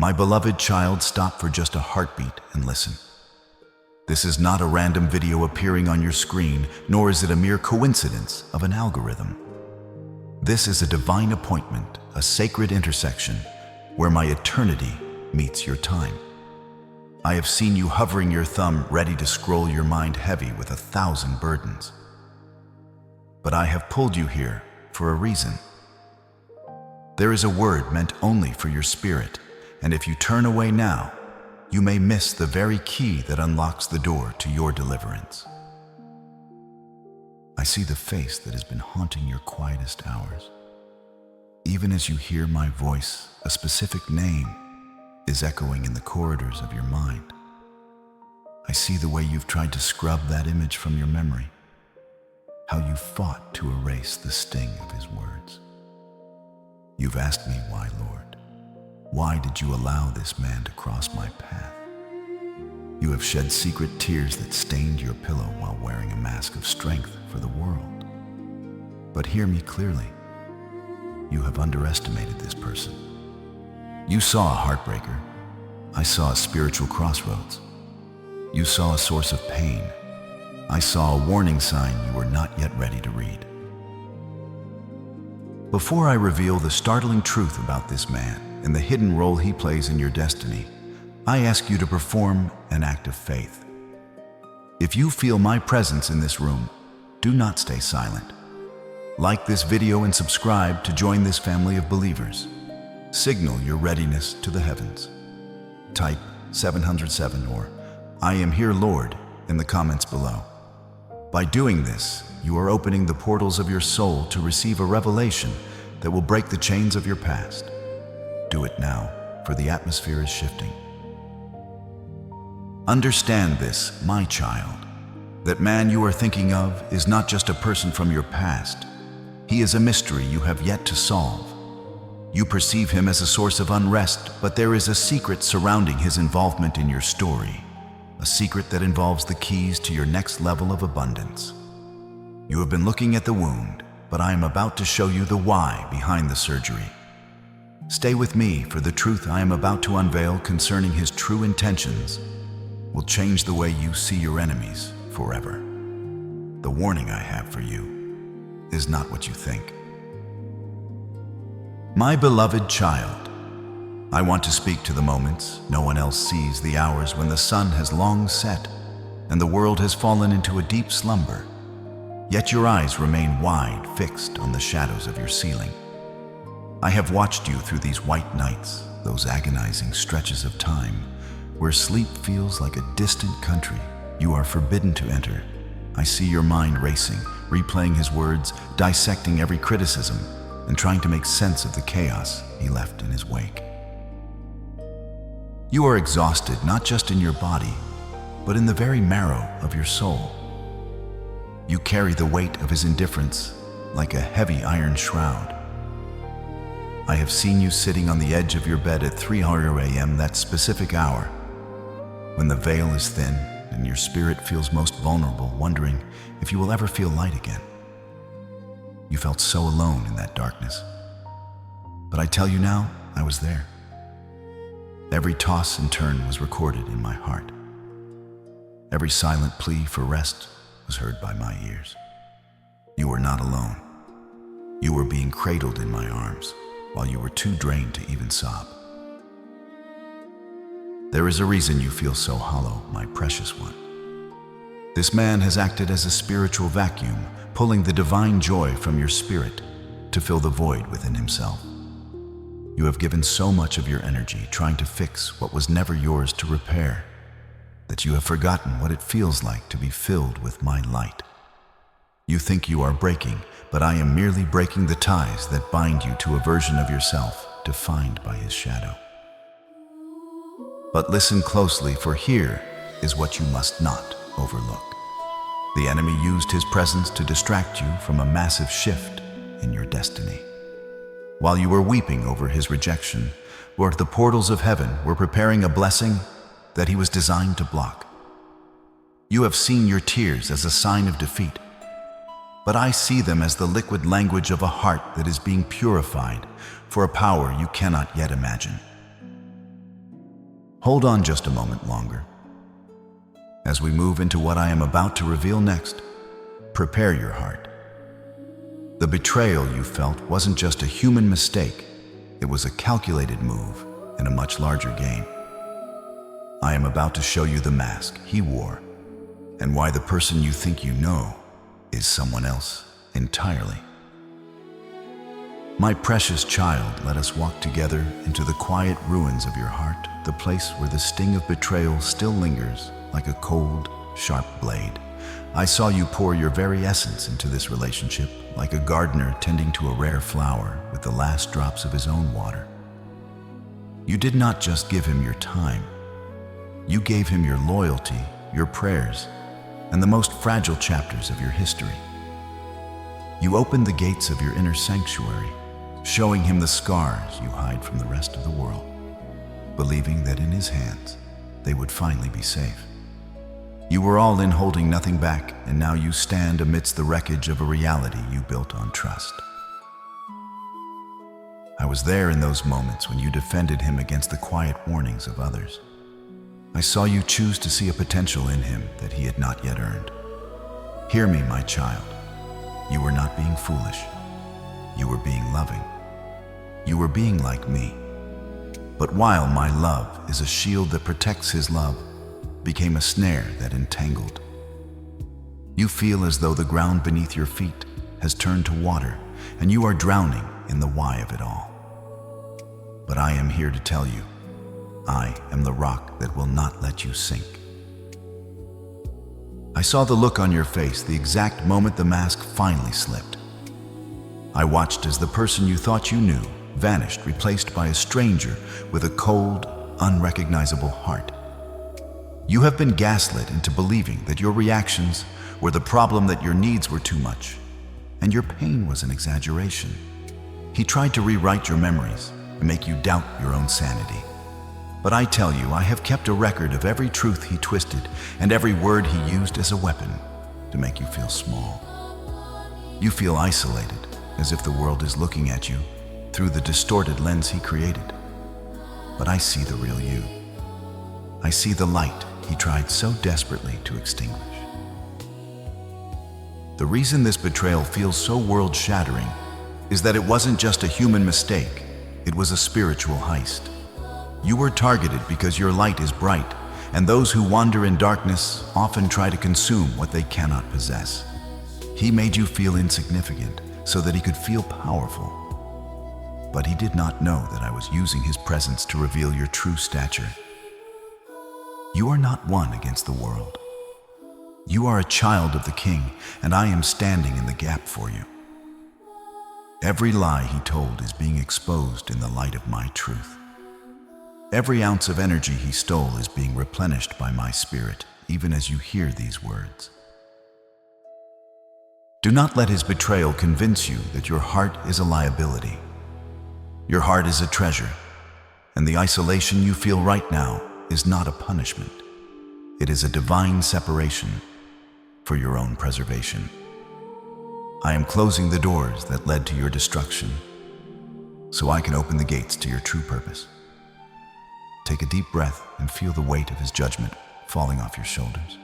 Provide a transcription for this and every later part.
My beloved child, stop for just a heartbeat and listen. This is not a random video appearing on your screen, nor is it a mere coincidence of an algorithm. This is a divine appointment, a sacred intersection, where my eternity meets your time. I have seen you hovering your thumb, ready to scroll your mind heavy with 1,000 burdens. But I have pulled you here for a reason. There is a word meant only for your spirit, and if you turn away now, you may miss the very key that unlocks the door to your deliverance. I see the face that has been haunting your quietest hours. Even as you hear my voice, a specific name is echoing in the corridors of your mind. I see the way you've tried to scrub that image from your memory, how you fought to erase the sting of his words. You've asked me why, Lord. Why did you allow this man to cross my path? You have shed secret tears that stained your pillow while wearing a mask of strength for the world. But hear me clearly. You have underestimated this person. You saw a heartbreaker. I saw a spiritual crossroads. You saw a source of pain. I saw a warning sign you were not yet ready to read. Before I reveal the startling truth about this man and the hidden role he plays in your destiny, I ask you to perform an act of faith. If you feel my presence in this room, do not stay silent. Like this video and subscribe to join this family of believers. Signal your readiness to the heavens. Type 707 or "I am here, Lord" in the comments below. By doing this, you are opening the portals of your soul to receive a revelation that will break the chains of your past. Do it now, for the atmosphere is shifting. Understand this, my child. That man you are thinking of is not just a person from your past. He is a mystery you have yet to solve. You perceive him as a source of unrest, but there is a secret surrounding his involvement in your story. A secret that involves the keys to your next level of abundance. You have been looking at the wound, but I am about to show you the why behind the surgery. Stay with me, for the truth I am about to unveil concerning his true intentions will change the way you see your enemies forever. The warning I have for you is not what you think. My beloved child, I want to speak to the moments no one else sees, the hours when the sun has long set and the world has fallen into a deep slumber, yet your eyes remain wide, fixed on the shadows of your ceiling. I have watched you through these white nights, those agonizing stretches of time where sleep feels like a distant country you are forbidden to enter. I see your mind racing, replaying his words, dissecting every criticism, and trying to make sense of the chaos he left in his wake. You are exhausted, not just in your body, but in the very marrow of your soul. You carry the weight of his indifference like a heavy iron shroud. I have seen you sitting on the edge of your bed at 3:00 a.m., that specific hour, when the veil is thin and your spirit feels most vulnerable, wondering if you will ever feel light again. You felt so alone in that darkness. But I tell you now, I was there. Every toss and turn was recorded in my heart. Every silent plea for rest was heard by my ears. You were not alone. You were being cradled in my arms while you were too drained to even sob. There is a reason you feel so hollow, my precious one. This man has acted as a spiritual vacuum, pulling the divine joy from your spirit to fill the void within himself. You have given so much of your energy trying to fix what was never yours to repair, that you have forgotten what it feels like to be filled with my light. You think you are breaking, but I am merely breaking the ties that bind you to a version of yourself defined by his shadow. But listen closely, for here is what you must not overlook. The enemy used his presence to distract you from a massive shift in your destiny. While you were weeping over his rejection, Lord, the portals of heaven were preparing a blessing that he was designed to block. You have seen your tears as a sign of defeat, but I see them as the liquid language of a heart that is being purified for a power you cannot yet imagine. Hold on just a moment longer. As we move into what I am about to reveal next, prepare your heart. The betrayal you felt wasn't just a human mistake, it was a calculated move in a much larger game. I am about to show you the mask he wore, and why the person you think you know is someone else entirely. My precious child, let us walk together into the quiet ruins of your heart, the place where the sting of betrayal still lingers like a cold, sharp blade. I saw you pour your very essence into this relationship, like a gardener tending to a rare flower with the last drops of his own water. You did not just give him your time. You gave him your loyalty, your prayers, and the most fragile chapters of your history. You opened the gates of your inner sanctuary, showing him the scars you hide from the rest of the world, believing that in his hands they would finally be safe. You were all in, holding nothing back, and now you stand amidst the wreckage of a reality you built on trust. I was there in those moments when you defended him against the quiet warnings of others. I saw you choose to see a potential in him that he had not yet earned. Hear me, my child. You were not being foolish. You were being loving. You were being like me. But while my love is a shield that protects his love, became a snare that entangled. You feel as though the ground beneath your feet has turned to water, and you are drowning in the why of it all. But I am here to tell you, I am the rock that will not let you sink. I saw the look on your face the exact moment the mask finally slipped. I watched as the person you thought you knew vanished, replaced by a stranger with a cold, unrecognizable heart. You have been gaslit into believing that your reactions were the problem, that your needs were too much, and your pain was an exaggeration. He tried to rewrite your memories and make you doubt your own sanity. But I tell you, I have kept a record of every truth he twisted and every word he used as a weapon to make you feel small. You feel isolated, as if the world is looking at you through the distorted lens he created. But I see the real you. I see the light he tried so desperately to extinguish. The reason this betrayal feels so world-shattering is that it wasn't just a human mistake, it was a spiritual heist. You were targeted because your light is bright, and those who wander in darkness often try to consume what they cannot possess. He made you feel insignificant so that he could feel powerful. But he did not know that I was using his presence to reveal your true stature. You are not one against the world. You are a child of the King, and I am standing in the gap for you. Every lie he told is being exposed in the light of my truth. Every ounce of energy he stole is being replenished by my spirit, even as you hear these words. Do not let his betrayal convince you that your heart is a liability. Your heart is a treasure, and the isolation you feel right now is not a punishment. It is a divine separation for your own preservation. I am closing the doors that led to your destruction, so I can open the gates to your true purpose. Take a deep breath and feel the weight of his judgment falling off your shoulders.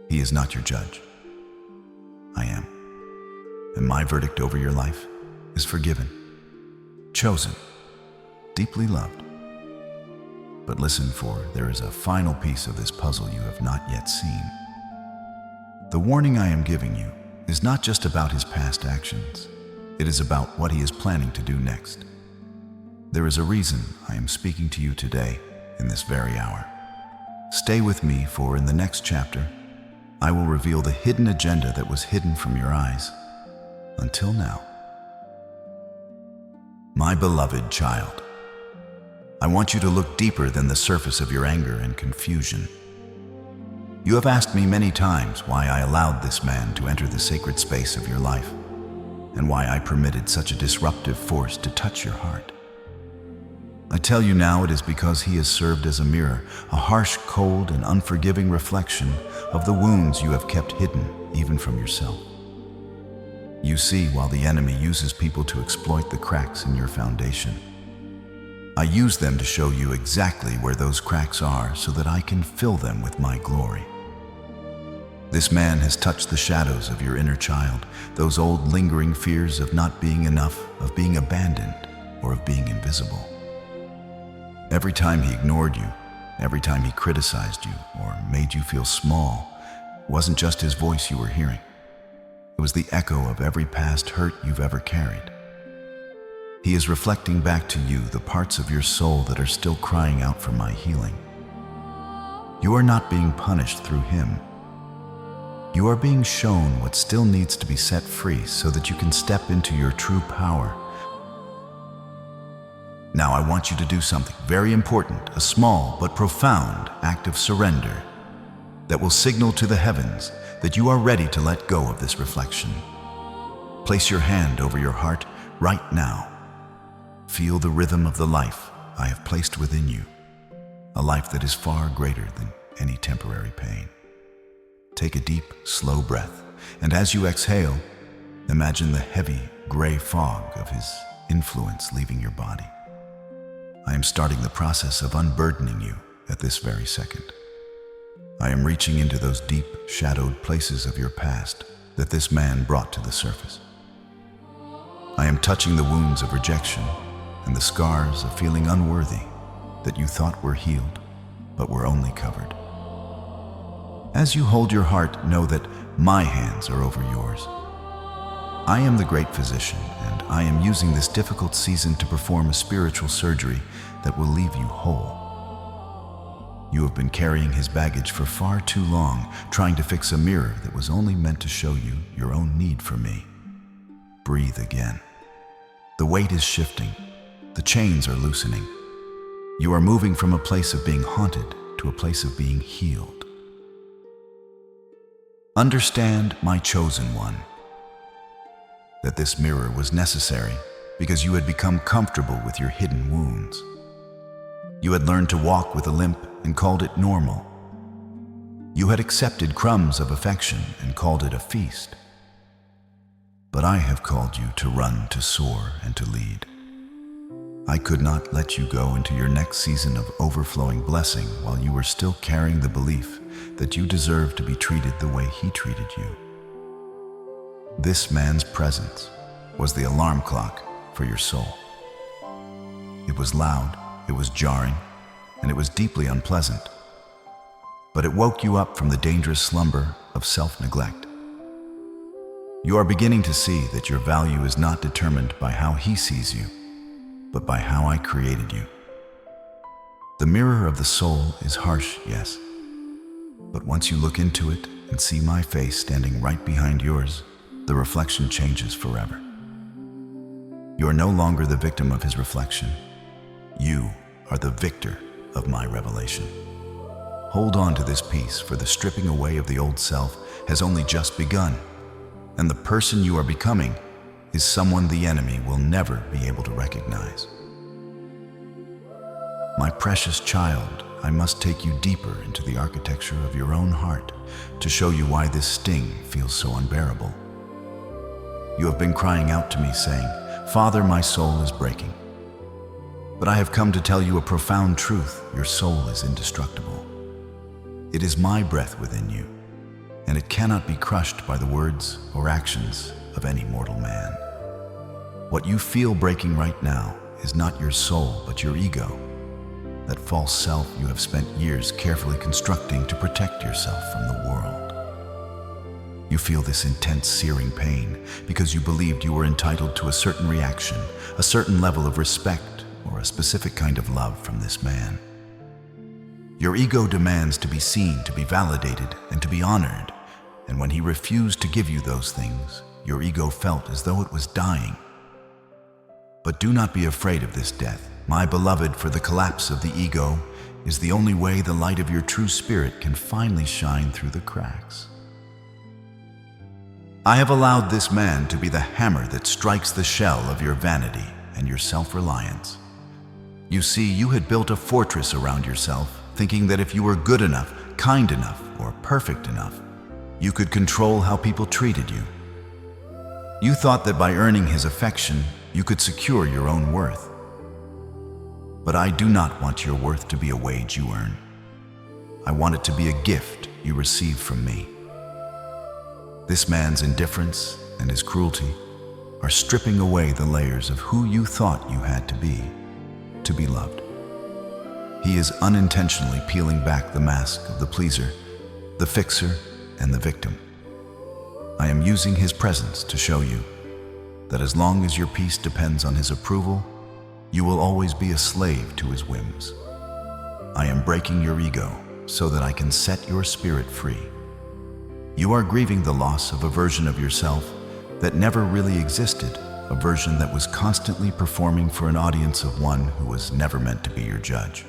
He is not your judge. I am. And my verdict over your life is forgiven, chosen, deeply loved. But listen, for there is a final piece of this puzzle you have not yet seen. The warning I am giving you is not just about his past actions. It is about what he is planning to do next. There is a reason I am speaking to you today, in this very hour. Stay with me, for in the next chapter, I will reveal the hidden agenda that was hidden from your eyes until now. My beloved child, I want you to look deeper than the surface of your anger and confusion. You have asked me many times why I allowed this man to enter the sacred space of your life, and why I permitted such a disruptive force to touch your heart. I tell you now, it is because he has served as a mirror, a harsh, cold, and unforgiving reflection of the wounds you have kept hidden even from yourself. You see, while the enemy uses people to exploit the cracks in your foundation, I use them to show you exactly where those cracks are so that I can fill them with my glory. This man has touched the shadows of your inner child, those old lingering fears of not being enough, of being abandoned, or of being invisible. Every time he ignored you, every time he criticized you or made you feel small, it wasn't just his voice you were hearing. It was the echo of every past hurt you've ever carried. He is reflecting back to you the parts of your soul that are still crying out for my healing. You are not being punished through him. You are being shown what still needs to be set free so that you can step into your true power. Now I want you to do something very important, a small but profound act of surrender that will signal to the heavens that you are ready to let go of this reflection. Place your hand over your heart right now. Feel the rhythm of the life I have placed within you, a life that is far greater than any temporary pain. Take a deep, slow breath, and as you exhale, imagine the heavy, gray fog of his influence leaving your body. I am starting the process of unburdening you at this very second. I am reaching into those deep, shadowed places of your past that this man brought to the surface. I am touching the wounds of rejection and the scars of feeling unworthy that you thought were healed, but were only covered. As you hold your heart, know that my hands are over yours. I am the great physician, and I am using this difficult season to perform a spiritual surgery that will leave you whole. You have been carrying his baggage for far too long, trying to fix a mirror that was only meant to show you your own need for me. Breathe again. The weight is shifting. The chains are loosening. You are moving from a place of being haunted to a place of being healed. Understand, my chosen one, that this mirror was necessary because you had become comfortable with your hidden wounds. You had learned to walk with a limp and called it normal. You had accepted crumbs of affection and called it a feast. But I have called you to run, to soar, and to lead. I could not let you go into your next season of overflowing blessing while you were still carrying the belief that you deserve to be treated the way he treated you. This man's presence was the alarm clock for your soul. It was loud, it was jarring, and it was deeply unpleasant. But it woke you up from the dangerous slumber of self-neglect. You are beginning to see that your value is not determined by how he sees you, but by how I created you. The mirror of the soul is harsh, yes, but once you look into it and see my face standing right behind yours, the reflection changes forever. You are no longer the victim of his reflection. You are the victor of my revelation. Hold on to this peace, for the stripping away of the old self has only just begun, and the person you are becoming is someone the enemy will never be able to recognize. My precious child, I must take you deeper into the architecture of your own heart to show you why this sting feels so unbearable. You have been crying out to me saying, "Father, my soul is breaking." But I have come to tell you a profound truth: your soul is indestructible. It is my breath within you, and it cannot be crushed by the words or actions of any mortal man. What you feel breaking right now is not your soul, but your ego, that false self you have spent years carefully constructing to protect yourself from the world. You feel this intense, searing pain because you believed you were entitled to a certain reaction, a certain level of respect, or a specific kind of love from this man. Your ego demands to be seen, to be validated, and to be honored, and when he refused to give you those things, your ego felt as though it was dying. But do not be afraid of this death, my beloved, for the collapse of the ego is the only way the light of your true spirit can finally shine through the cracks. I have allowed this man to be the hammer that strikes the shell of your vanity and your self-reliance. You see, you had built a fortress around yourself, thinking that if you were good enough, kind enough, or perfect enough, you could control how people treated you. You thought that by earning his affection, you could secure your own worth. But I do not want your worth to be a wage you earn. I want it to be a gift you receive from me. This man's indifference and his cruelty are stripping away the layers of who you thought you had to be loved. He is unintentionally peeling back the mask of the pleaser, the fixer, and the victim. I am using his presence to show you that as long as your peace depends on his approval, you will always be a slave to his whims. I am breaking your ego so that I can set your spirit free. You are grieving the loss of a version of yourself that never really existed, a version that was constantly performing for an audience of one who was never meant to be your judge.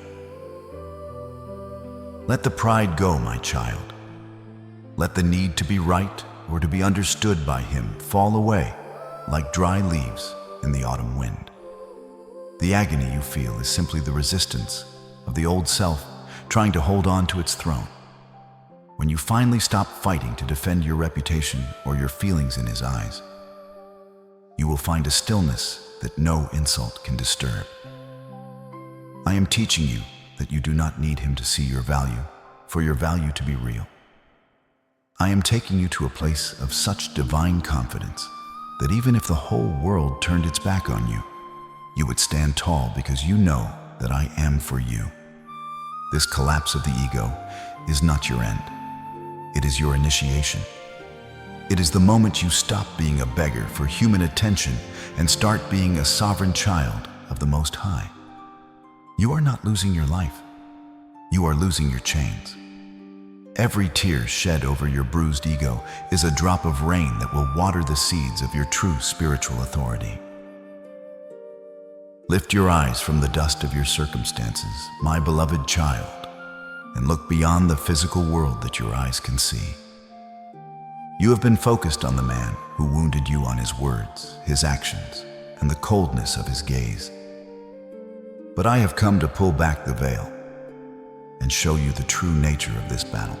Let the pride go, my child. Let the need to be right or to be understood by him fall away like dry leaves in the autumn wind. The agony you feel is simply the resistance of the old self trying to hold on to its throne. When you finally stop fighting to defend your reputation or your feelings in his eyes, you will find a stillness that no insult can disturb. I am teaching you that you do not need him to see your value, for your value to be real. I am taking you to a place of such divine confidence that even if the whole world turned its back on you, you would stand tall because you know that I am for you. This collapse of the ego is not your end. It is your initiation. It is the moment you stop being a beggar for human attention and start being a sovereign child of the Most High. You are not losing your life. You are losing your chains. Every tear shed over your bruised ego is a drop of rain that will water the seeds of your true spiritual authority. Lift your eyes from the dust of your circumstances, my beloved child, and look beyond the physical world that your eyes can see. You have been focused on the man who wounded you on his words, his actions, and the coldness of his gaze. But I have come to pull back the veil and show you the true nature of this battle.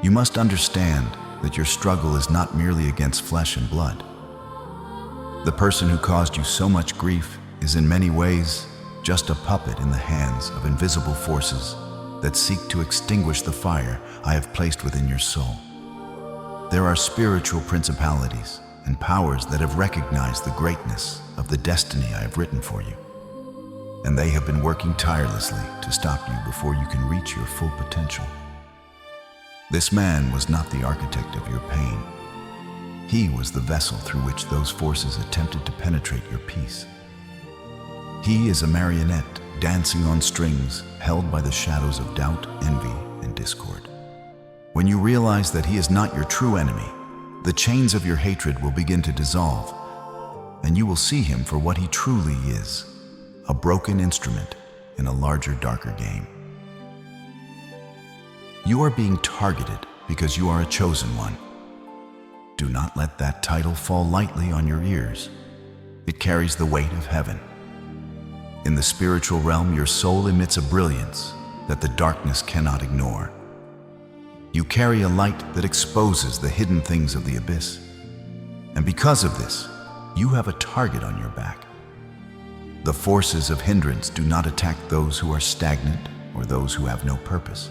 You must understand that your struggle is not merely against flesh and blood. The person who caused you so much grief is in many ways just a puppet in the hands of invisible forces that seek to extinguish the fire I have placed within your soul. There are spiritual principalities and powers that have recognized the greatness of the destiny I have written for you, and they have been working tirelessly to stop you before you can reach your full potential. This man was not the architect of your pain. He was the vessel through which those forces attempted to penetrate your peace. He is a marionette dancing on strings held by the shadows of doubt, envy, and discord. When you realize that he is not your true enemy, the chains of your hatred will begin to dissolve, and you will see him for what he truly is, a broken instrument in a larger, darker game. You are being targeted because you are a chosen one. Do not let that title fall lightly on your ears. It carries the weight of heaven. In the spiritual realm, your soul emits a brilliance that the darkness cannot ignore. You carry a light that exposes the hidden things of the abyss. And because of this, you have a target on your back. The forces of hindrance do not attack those who are stagnant or those who have no purpose.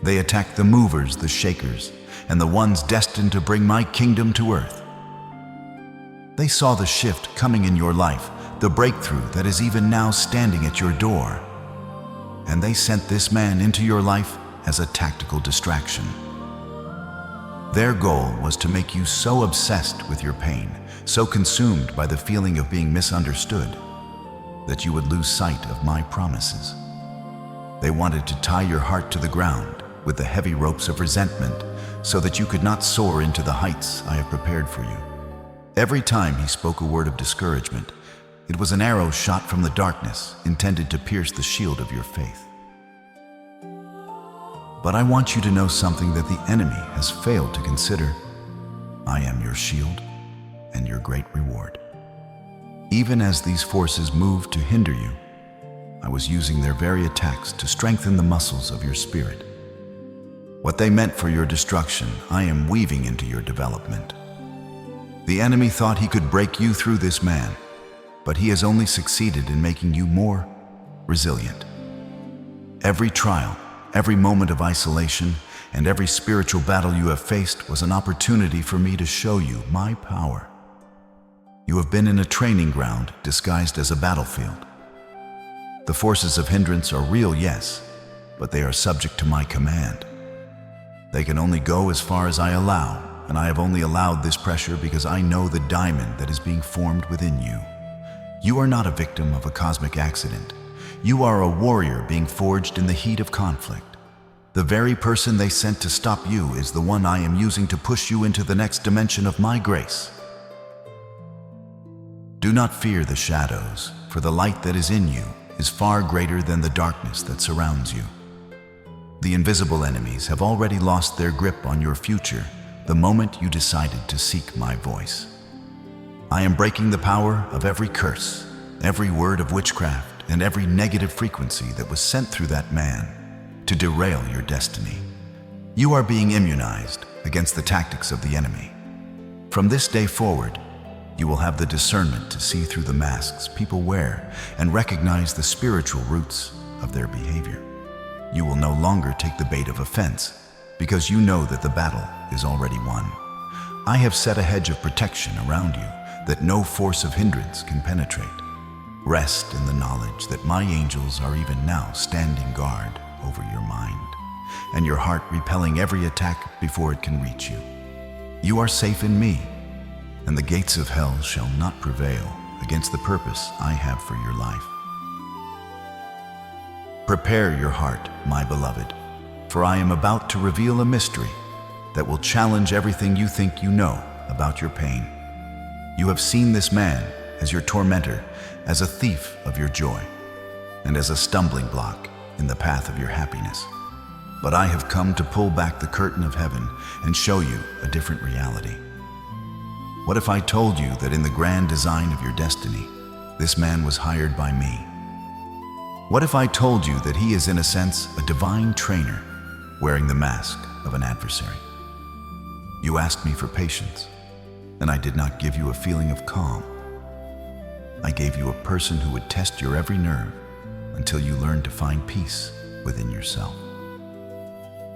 They attack the movers, the shakers, and the ones destined to bring my kingdom to earth. They saw the shift coming in your life, the breakthrough that is even now standing at your door. And they sent this man into your life as a tactical distraction. Their goal was to make you so obsessed with your pain, so consumed by the feeling of being misunderstood, that you would lose sight of my promises. They wanted to tie your heart to the ground with the heavy ropes of resentment so that you could not soar into the heights I have prepared for you. Every time he spoke a word of discouragement, it was an arrow shot from the darkness intended to pierce the shield of your faith. But I want you to know something that the enemy has failed to consider. I am your shield and your great reward. Even as these forces moved to hinder you, I was using their very attacks to strengthen the muscles of your spirit. What they meant for your destruction, I am weaving into your development. The enemy thought he could break you through this man, but he has only succeeded in making you more resilient. Every trial, every moment of isolation, and every spiritual battle you have faced was an opportunity for me to show you my power. You have been in a training ground disguised as a battlefield. The forces of hindrance are real, yes, but they are subject to my command. They can only go as far as I allow, and I have only allowed this pressure because I know the diamond that is being formed within you. You are not a victim of a cosmic accident. You are a warrior being forged in the heat of conflict. The very person they sent to stop you is the one I am using to push you into the next dimension of my grace. Do not fear the shadows, for the light that is in you is far greater than the darkness that surrounds you. The invisible enemies have already lost their grip on your future the moment you decided to seek my voice. I am breaking the power of every curse, every word of witchcraft, and every negative frequency that was sent through that man to derail your destiny. You are being immunized against the tactics of the enemy. From this day forward, you will have the discernment to see through the masks people wear and recognize the spiritual roots of their behavior. You will no longer take the bait of offense because you know that the battle is already won. I have set a hedge of protection around you that no force of hindrance can penetrate. Rest in the knowledge that my angels are even now standing guard over your mind, and your heart repelling every attack before it can reach you. You are safe in me, and the gates of hell shall not prevail against the purpose I have for your life. Prepare your heart, my beloved, for I am about to reveal a mystery that will challenge everything you think you know about your pain. You have seen this man as your tormentor, as a thief of your joy, and as a stumbling block in the path of your happiness. But I have come to pull back the curtain of heaven and show you a different reality. What if I told you that in the grand design of your destiny, this man was hired by me? What if I told you that he is in a sense a divine trainer wearing the mask of an adversary? You asked me for patience, and I did not give you a feeling of calm. I gave you a person who would test your every nerve until you learned to find peace within yourself.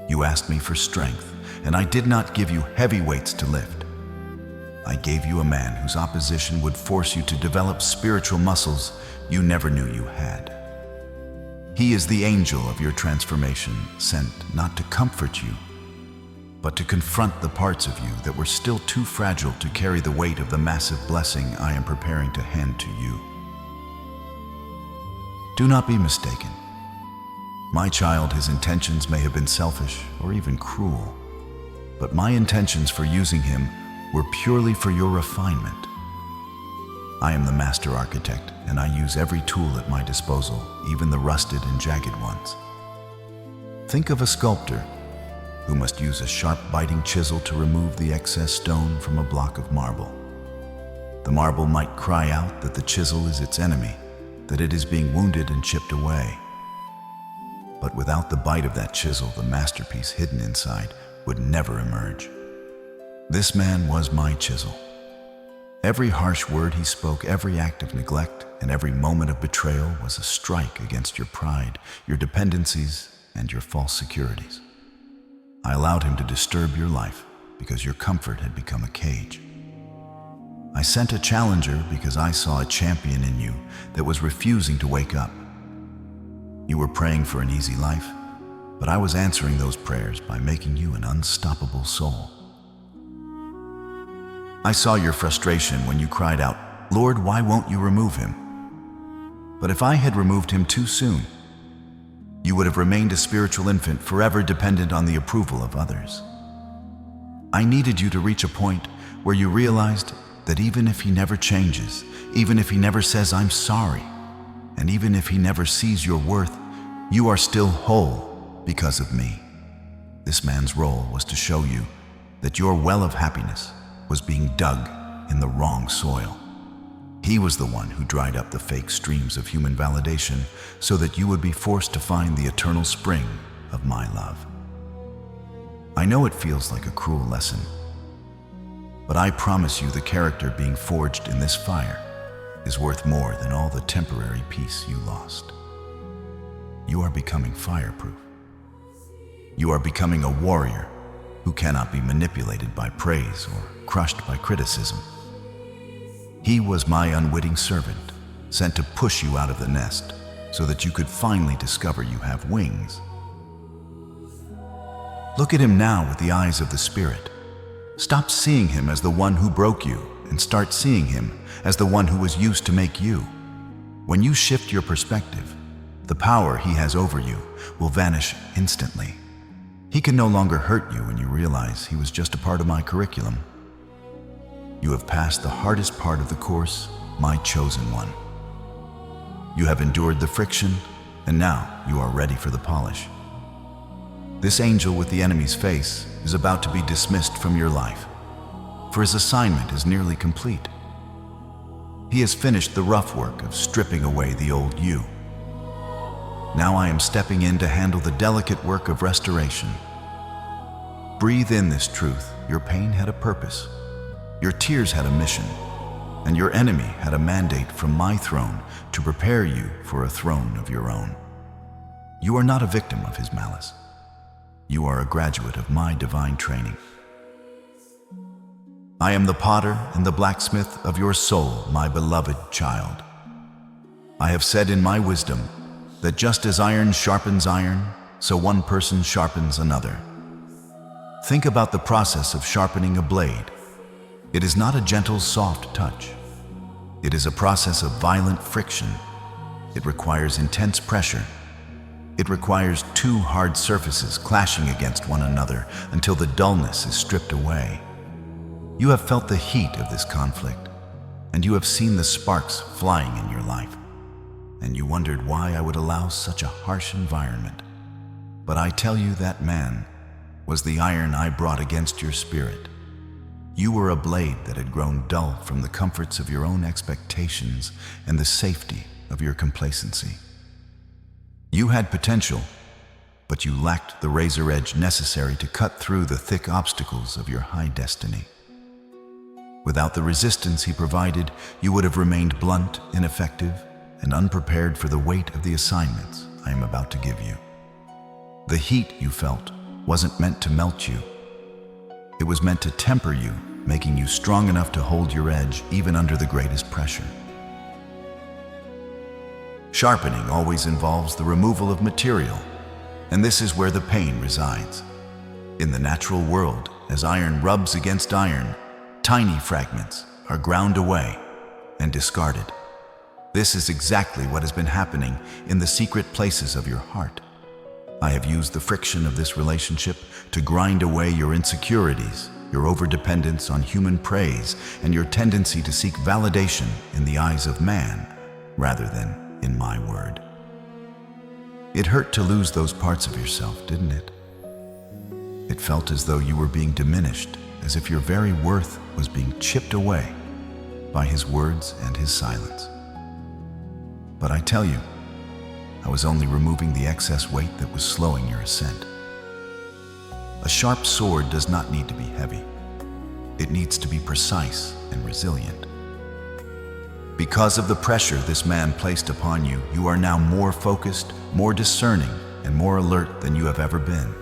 You asked me for strength, and I did not give you heavy weights to lift. I gave you a man whose opposition would force you to develop spiritual muscles you never knew you had. He is the angel of your transformation, sent not to comfort you, but to confront the parts of you that were still too fragile to carry the weight of the massive blessing I am preparing to hand to you. Do not be mistaken. My child, his intentions may have been selfish or even cruel, but my intentions for using him were purely for your refinement. I am the master architect, and I use every tool at my disposal, even the rusted and jagged ones. Think of a sculptor who must use a sharp biting chisel to remove the excess stone from a block of marble. The marble might cry out that the chisel is its enemy, that it is being wounded and chipped away. But without the bite of that chisel, the masterpiece hidden inside would never emerge. This man was my chisel. Every harsh word he spoke, every act of neglect, and every moment of betrayal was a strike against your pride, your dependencies, and your false securities. I allowed him to disturb your life because your comfort had become a cage. I sent a challenger because I saw a champion in you that was refusing to wake up. You were praying for an easy life, but I was answering those prayers by making you an unstoppable soul. I saw your frustration when you cried out, "Lord, why won't you remove him?" But if I had removed him too soon, you would have remained a spiritual infant, forever dependent on the approval of others. I needed you to reach a point where you realized that even if he never changes, even if he never says, "I'm sorry," and even if he never sees your worth, you are still whole because of me. This man's role was to show you that your well of happiness was being dug in the wrong soil. He was the one who dried up the fake streams of human validation so that you would be forced to find the eternal spring of my love. I know it feels like a cruel lesson, but I promise you the character being forged in this fire is worth more than all the temporary peace you lost. You are becoming fireproof. You are becoming a warrior who cannot be manipulated by praise or crushed by criticism. He was my unwitting servant, sent to push you out of the nest so that you could finally discover you have wings. Look at him now with the eyes of the Spirit. Stop seeing him as the one who broke you and start seeing him as the one who was used to make you. When you shift your perspective, the power he has over you will vanish instantly. He can no longer hurt you when you realize he was just a part of my curriculum. You have passed the hardest part of the course, my chosen one. You have endured the friction, and now you are ready for the polish. This angel with the enemy's face is about to be dismissed from your life, for his assignment is nearly complete. He has finished the rough work of stripping away the old you. Now I am stepping in to handle the delicate work of restoration. Breathe in this truth. Your pain had a purpose. Your tears had a mission. And your enemy had a mandate from my throne to prepare you for a throne of your own. You are not a victim of his malice. You are a graduate of my divine training. I am the potter and the blacksmith of your soul, my beloved child. I have said in my wisdom that just as iron sharpens iron, so one person sharpens another. Think about the process of sharpening a blade. It is not a gentle, soft touch. It is a process of violent friction. It requires intense pressure. It requires two hard surfaces clashing against one another until the dullness is stripped away. You have felt the heat of this conflict, and you have seen the sparks flying in your life, and you wondered why I would allow such a harsh environment. But I tell you, that man was the iron I brought against your spirit. You were a blade that had grown dull from the comforts of your own expectations and the safety of your complacency. You had potential, but you lacked the razor edge necessary to cut through the thick obstacles of your high destiny. Without the resistance he provided, you would have remained blunt, ineffective, and unprepared for the weight of the assignments I am about to give you. The heat you felt wasn't meant to melt you. It was meant to temper you, making you strong enough to hold your edge even under the greatest pressure. Sharpening always involves the removal of material, and this is where the pain resides. In the natural world, as iron rubs against iron, tiny fragments are ground away and discarded. This is exactly what has been happening in the secret places of your heart. I have used the friction of this relationship to grind away your insecurities, your overdependence on human praise, and your tendency to seek validation in the eyes of man rather than in my word. It hurt to lose those parts of yourself, didn't it? It felt as though you were being diminished, as if your very worth was being chipped away by his words and his silence. But I tell you, I was only removing the excess weight that was slowing your ascent. A sharp sword does not need to be heavy. It needs to be precise and resilient. Because of the pressure this man placed upon you, you are now more focused, more discerning, and more alert than you have ever been.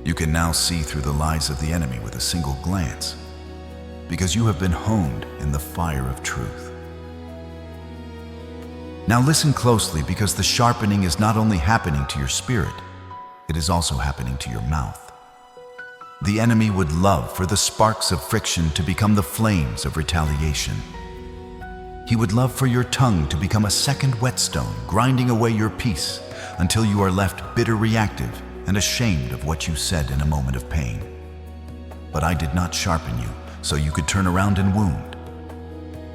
You can now see through the lies of the enemy with a single glance, because you have been honed in the fire of truth. Now listen closely, because the sharpening is not only happening to your spirit, it is also happening to your mouth. The enemy would love for the sparks of friction to become the flames of retaliation. He would love for your tongue to become a second whetstone, grinding away your peace until you are left bitter, reactive, and ashamed of what you said in a moment of pain. But I did not sharpen you so you could turn around and wound.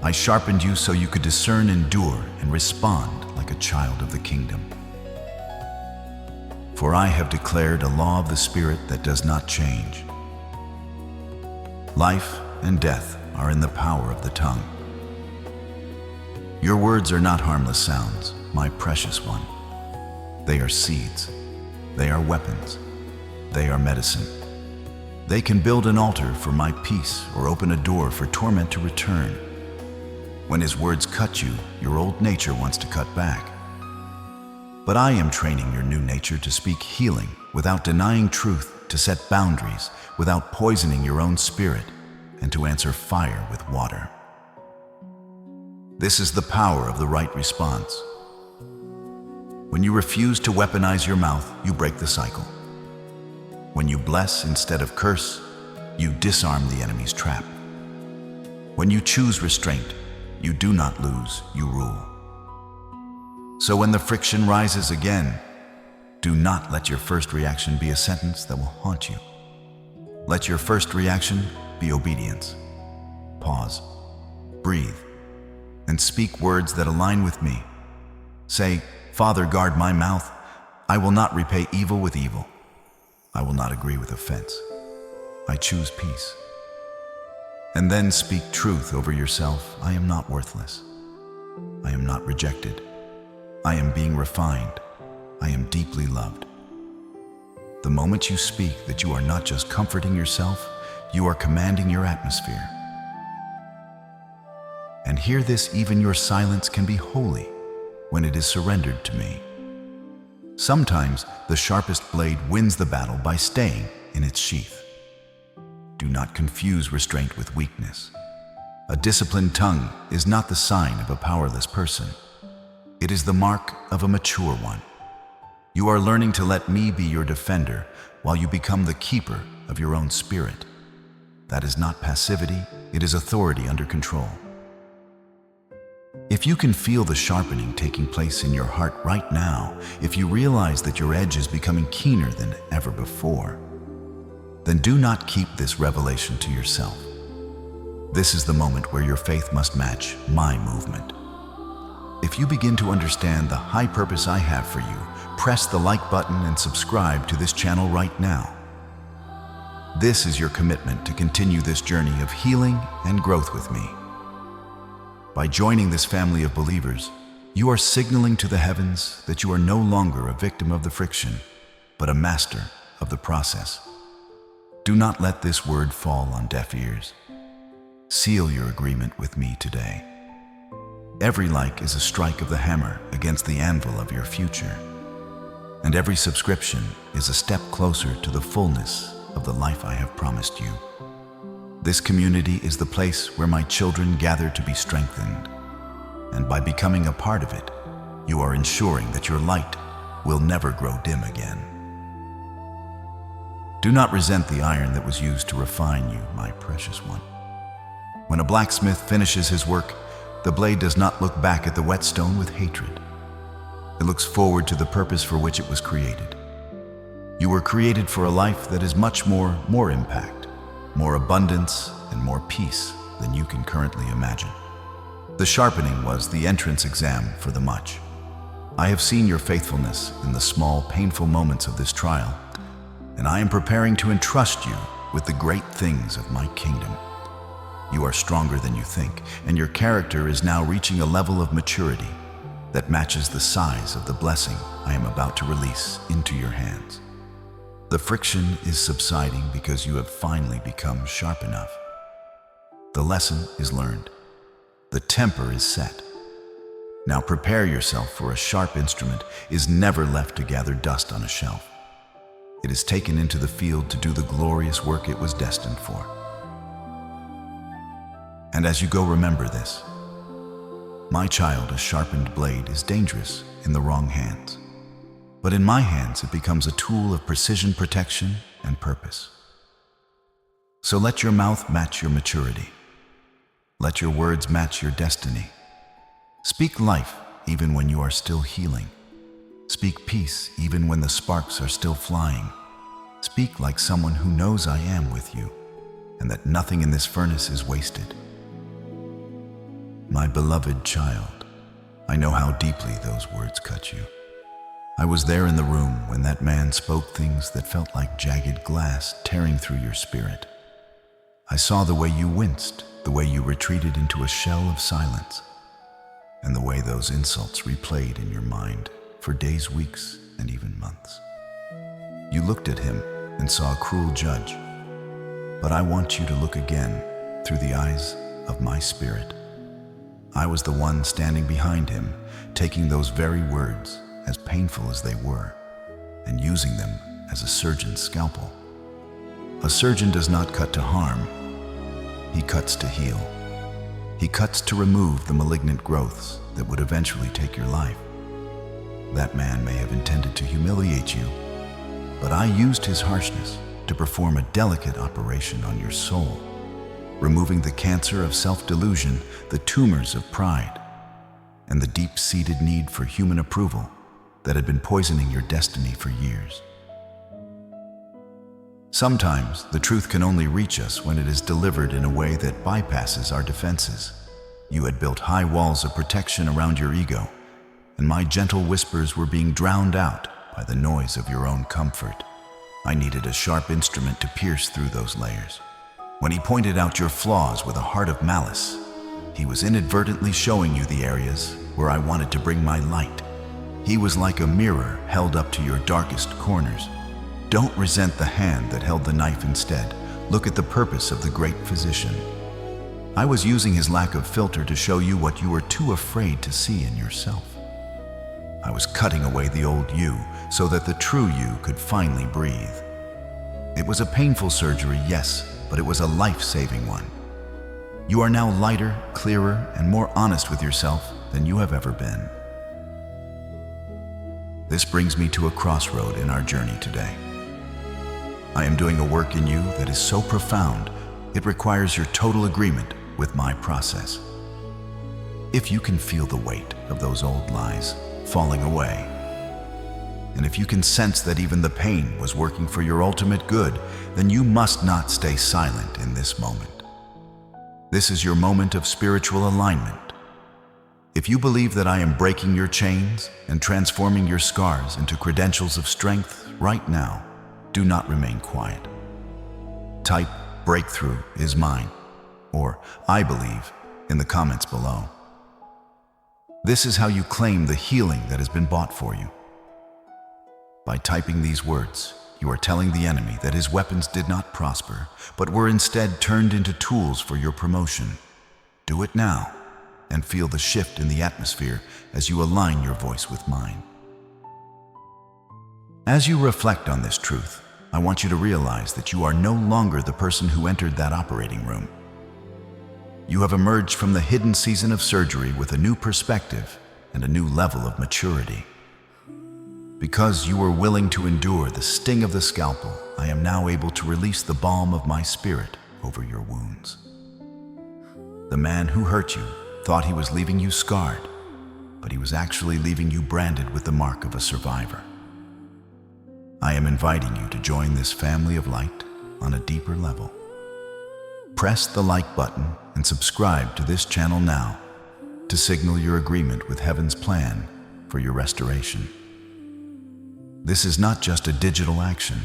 I sharpened you so you could discern, endure, and respond like a child of the kingdom. For I have declared a law of the Spirit that does not change. Life and death are in the power of the tongue. Your words are not harmless sounds, my precious one. They are seeds. They are weapons. They are medicine. They can build an altar for my peace or open a door for torment to return. When his words cut you, your old nature wants to cut back. But I am training your new nature to speak healing without denying truth, to set boundaries without poisoning your own spirit, and to answer fire with water. This is the power of the right response. When you refuse to weaponize your mouth, you break the cycle. When you bless instead of curse, you disarm the enemy's trap. When you choose restraint, you do not lose, you rule. So when the friction rises again, do not let your first reaction be a sentence that will haunt you. Let your first reaction be obedience. Pause, breathe, and speak words that align with me. Say, Father, guard my mouth. I will not repay evil with evil. I will not agree with offense. I choose peace. And then speak truth over yourself. I am not worthless. I am not rejected. I am being refined. I am deeply loved. The moment you speak that you are not just comforting yourself, you are commanding your atmosphere. And hear this, even your silence can be holy when it is surrendered to me. Sometimes the sharpest blade wins the battle by staying in its sheath. Do not confuse restraint with weakness. A disciplined tongue is not the sign of a powerless person. It is the mark of a mature one. You are learning to let me be your defender while you become the keeper of your own spirit. That is not passivity, it is authority under control. If you can feel the sharpening taking place in your heart right now, if you realize that your edge is becoming keener than ever before, then do not keep this revelation to yourself. This is the moment where your faith must match my movement. If you begin to understand the high purpose I have for you, press the like button and subscribe to this channel right now. This is your commitment to continue this journey of healing and growth with me. By joining this family of believers, you are signaling to the heavens that you are no longer a victim of the friction, but a master of the process. Do not let this word fall on deaf ears. Seal your agreement with me today. Every like is a strike of the hammer against the anvil of your future. And every subscription is a step closer to the fullness of the life I have promised you. This community is the place where my children gather to be strengthened. And by becoming a part of it, you are ensuring that your light will never grow dim again. Do not resent the iron that was used to refine you, my precious one. When a blacksmith finishes his work, the blade does not look back at the whetstone with hatred. It looks forward to the purpose for which it was created. You were created for a life that is much more impact, more abundance, and more peace than you can currently imagine. The sharpening was the entrance exam for the much. I have seen your faithfulness in the small, painful moments of this trial, and I am preparing to entrust you with the great things of my kingdom. You are stronger than you think, and your character is now reaching a level of maturity that matches the size of the blessing I am about to release into your hands. The friction is subsiding because you have finally become sharp enough. The lesson is learned. The temper is set. Now prepare yourself, for a sharp instrument is never left to gather dust on a shelf. It is taken into the field to do the glorious work it was destined for. And as you go, remember this. My child, a sharpened blade is dangerous in the wrong hands. But in my hands, it becomes a tool of precision, protection, and purpose. So let your mouth match your maturity. Let your words match your destiny. Speak life even when you are still healing. Speak peace even when the sparks are still flying. Speak like someone who knows I am with you, and that nothing in this furnace is wasted. My beloved child, I know how deeply those words cut you. I was there in the room when that man spoke things that felt like jagged glass tearing through your spirit. I saw the way you winced, the way you retreated into a shell of silence, and the way those insults replayed in your mind for days, weeks, and even months. You looked at him and saw a cruel judge, but I want you to look again through the eyes of my spirit. I was the one standing behind him, taking those very words, as painful as they were, and using them as a surgeon's scalpel. A surgeon does not cut to harm, he cuts to heal. He cuts to remove the malignant growths that would eventually take your life. That man may have intended to humiliate you, but I used his harshness to perform a delicate operation on your soul, removing the cancer of self-delusion, the tumors of pride, and the deep-seated need for human approval that had been poisoning your destiny for years. Sometimes the truth can only reach us when it is delivered in a way that bypasses our defenses. You had built high walls of protection around your ego, and my gentle whispers were being drowned out by the noise of your own comfort. I needed a sharp instrument to pierce through those layers. When he pointed out your flaws with a heart of malice, he was inadvertently showing you the areas where I wanted to bring my light. He was like a mirror held up to your darkest corners. Don't resent the hand that held the knife instead. Look at the purpose of the great physician. I was using his lack of filter to show you what you were too afraid to see in yourself. I was cutting away the old you so that the true you could finally breathe. It was a painful surgery, yes, but it was a life-saving one. You are now lighter, clearer, and more honest with yourself than you have ever been. This brings me to a crossroad in our journey today. I am doing a work in you that is so profound, it requires your total agreement with my process. If you can feel the weight of those old lies falling away, and if you can sense that even the pain was working for your ultimate good, then you must not stay silent in this moment. This is your moment of spiritual alignment. If you believe that I am breaking your chains and transforming your scars into credentials of strength right now, do not remain quiet. Type "breakthrough is mine" or "I believe" in the comments below. This is how you claim the healing that has been bought for you. By typing these words, you are telling the enemy that his weapons did not prosper, but were instead turned into tools for your promotion. Do it now, and feel the shift in the atmosphere as you align your voice with mine. As you reflect on this truth, I want you to realize that you are no longer the person who entered that operating room. You have emerged from the hidden season of surgery with a new perspective and a new level of maturity. Because you were willing to endure the sting of the scalpel, I am now able to release the balm of my spirit over your wounds. The man who hurt you thought he was leaving you scarred, but he was actually leaving you branded with the mark of a survivor. I am inviting you to join this family of light on a deeper level. Press the like button and subscribe to this channel now to signal your agreement with Heaven's plan for your restoration. This is not just a digital action.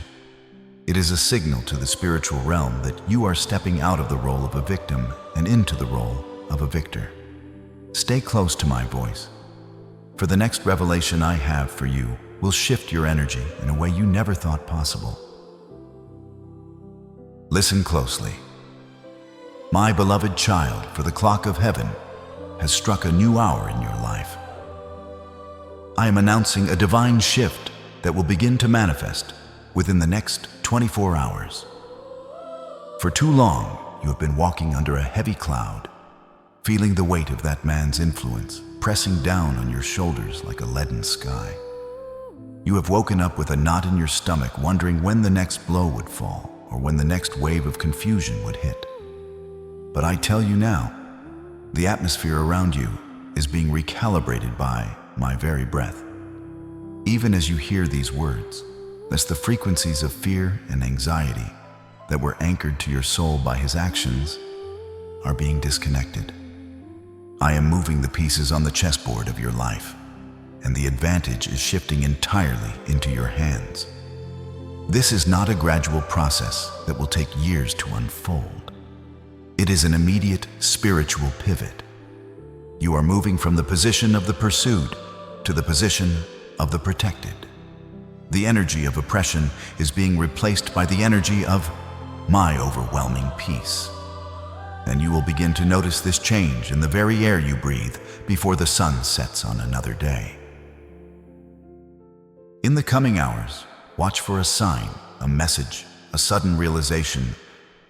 It is a signal to the spiritual realm that you are stepping out of the role of a victim and into the role of a victor. Stay close to my voice, for the next revelation I have for you will shift your energy in a way you never thought possible. Listen closely. My beloved child, for the clock of heaven has struck a new hour in your life. I am announcing a divine shift that will begin to manifest within the next 24 hours. For too long, you have been walking under a heavy cloud, feeling the weight of that man's influence pressing down on your shoulders like a leaden sky. You have woken up with a knot in your stomach, wondering when the next blow would fall or when the next wave of confusion would hit. But I tell you now, the atmosphere around you is being recalibrated by my very breath. Even as you hear these words, as the frequencies of fear and anxiety that were anchored to your soul by his actions are being disconnected. I am moving the pieces on the chessboard of your life, and the advantage is shifting entirely into your hands. This is not a gradual process that will take years to unfold. It is an immediate spiritual pivot. You are moving from the position of the pursued to the position of the protected. The energy of oppression is being replaced by the energy of my overwhelming peace. and you will begin to notice this change in the very air you breathe before the sun sets on another day. In the coming hours, watch for a sign, a message, a sudden realization,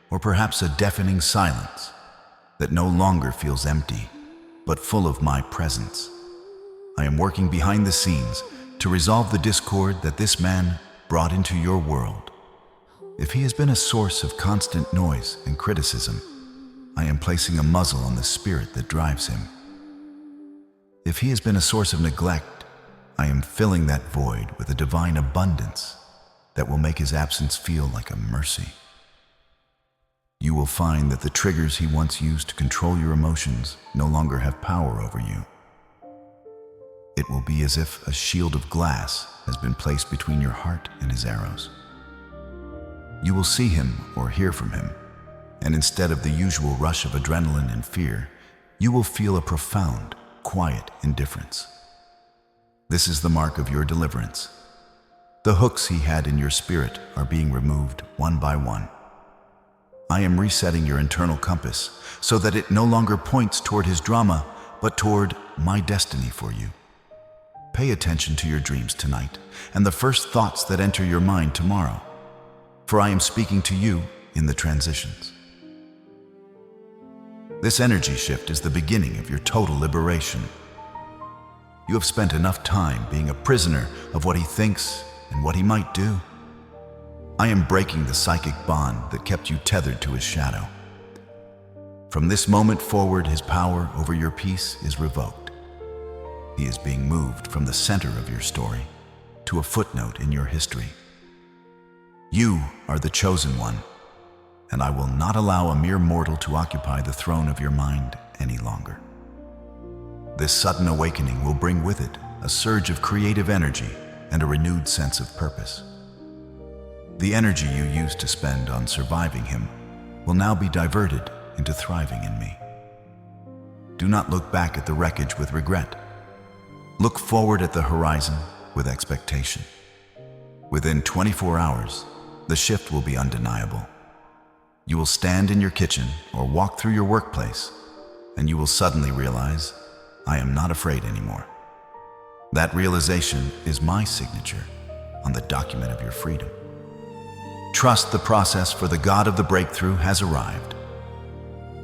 or perhaps a deafening silence that no longer feels empty, but full of my presence. I am working behind the scenes to resolve the discord that this man brought into your world. If he has been a source of constant noise and criticism, I am placing a muzzle on the spirit that drives him. If he has been a source of neglect, I am filling that void with a divine abundance that will make his absence feel like a mercy. You will find that the triggers he once used to control your emotions no longer have power over you. It will be as if a shield of glass has been placed between your heart and his arrows. You will see him or hear from him, and instead of the usual rush of adrenaline and fear, you will feel a profound, quiet indifference. This is the mark of your deliverance. The hooks he had in your spirit are being removed one by one. I am resetting your internal compass so that it no longer points toward his drama, but toward my destiny for you. Pay attention to your dreams tonight and the first thoughts that enter your mind tomorrow, for I am speaking to you in the transitions. This energy shift is the beginning of your total liberation. You have spent enough time being a prisoner of what he thinks and what he might do. I am breaking the psychic bond that kept you tethered to his shadow. From this moment forward, his power over your peace is revoked. He is being moved from the center of your story to a footnote in your history. You are the chosen one, and I will not allow a mere mortal to occupy the throne of your mind any longer. This sudden awakening will bring with it a surge of creative energy and a renewed sense of purpose. The energy you used to spend on surviving him will now be diverted into thriving in me. Do not look back at the wreckage with regret. Look forward at the horizon with expectation. Within 24 hours, the shift will be undeniable. You will stand in your kitchen or walk through your workplace, and you will suddenly realize, I am not afraid anymore. That realization is my signature on the document of your freedom. Trust the process, for the God of the breakthrough has arrived,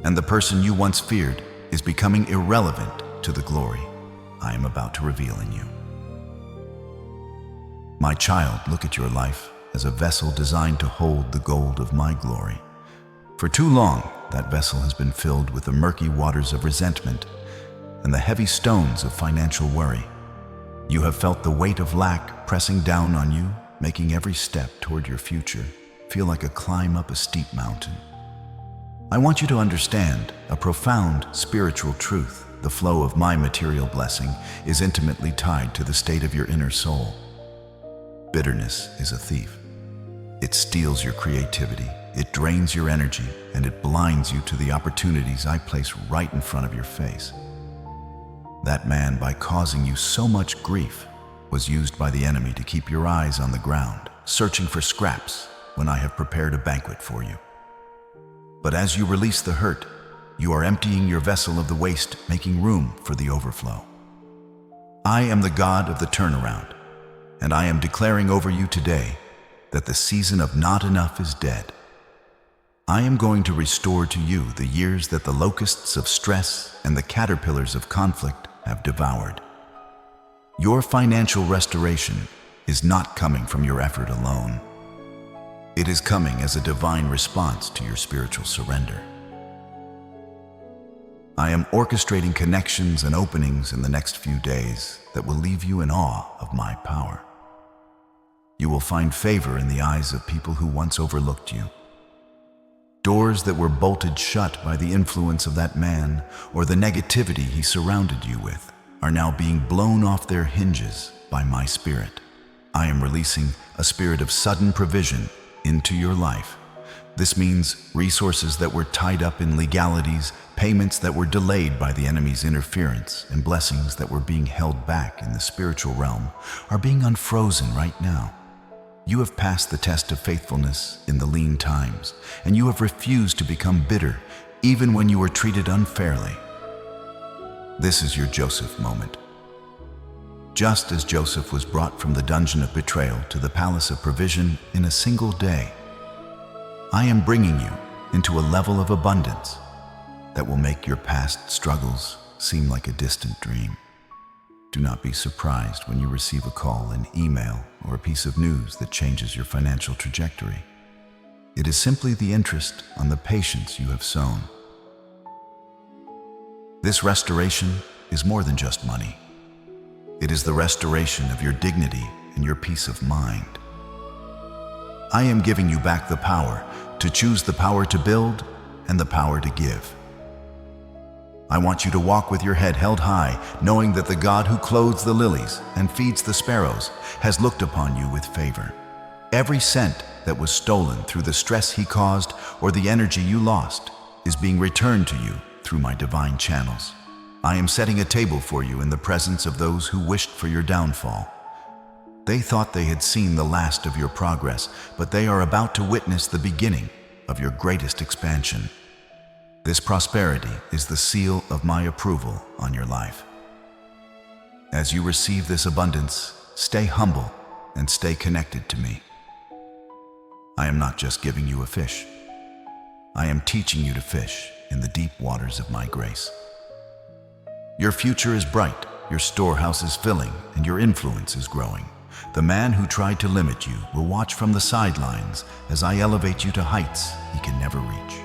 and the person you once feared is becoming irrelevant to the glory I am about to reveal in you. My child, look at your life as a vessel designed to hold the gold of my glory. For too long, that vessel has been filled with the murky waters of resentment and the heavy stones of financial worry. You have felt the weight of lack pressing down on you, making every step toward your future feel like a climb up a steep mountain. I want you to understand a profound spiritual truth. The flow of my material blessing is intimately tied to the state of your inner soul. Bitterness is a thief. It steals your creativity, it drains your energy, and it blinds you to the opportunities I place right in front of your face. That man, by causing you so much grief, was used by the enemy to keep your eyes on the ground, searching for scraps when I have prepared a banquet for you. But as you release the hurt, you are emptying your vessel of the waste, making room for the overflow. I am the God of the turnaround, and I am declaring over you today that the season of not enough is dead. I am going to restore to you the years that the locusts of stress and the caterpillars of conflict have devoured. Your financial restoration is not coming from your effort alone. It is coming as a divine response to your spiritual surrender. I am orchestrating connections and openings in the next few days that will leave you in awe of my power. You will find favor in the eyes of people who once overlooked you. Doors that were bolted shut by the influence of that man or the negativity he surrounded you with are now being blown off their hinges by my spirit. I am releasing a spirit of sudden provision into your life. This means resources that were tied up in legalities, payments that were delayed by the enemy's interference, and blessings that were being held back in the spiritual realm are being unfrozen right now. You have passed the test of faithfulness in the lean times, and you have refused to become bitter, even when you were treated unfairly. This is your Joseph moment. Just as Joseph was brought from the dungeon of betrayal to the palace of provision in a single day, I am bringing you into a level of abundance that will make your past struggles seem like a distant dream. Do not be surprised when you receive a call, an email, or a piece of news that changes your financial trajectory. It is simply the interest on the patience you have sown. This restoration is more than just money. It is the restoration of your dignity and your peace of mind. I am giving you back the power to choose, the power to build, and the power to give. I want you to walk with your head held high, knowing that the God who clothes the lilies and feeds the sparrows has looked upon you with favor. Every cent that was stolen through the stress he caused or the energy you lost is being returned to you through my divine channels. I am setting a table for you in the presence of those who wished for your downfall. They thought they had seen the last of your progress, but they are about to witness the beginning of your greatest expansion. This prosperity is the seal of my approval on your life. As you receive this abundance, stay humble and stay connected to me. I am not just giving you a fish. I am teaching you to fish in the deep waters of my grace. Your future is bright, your storehouse is filling, and your influence is growing. The man who tried to limit you will watch from the sidelines as I elevate you to heights he can never reach.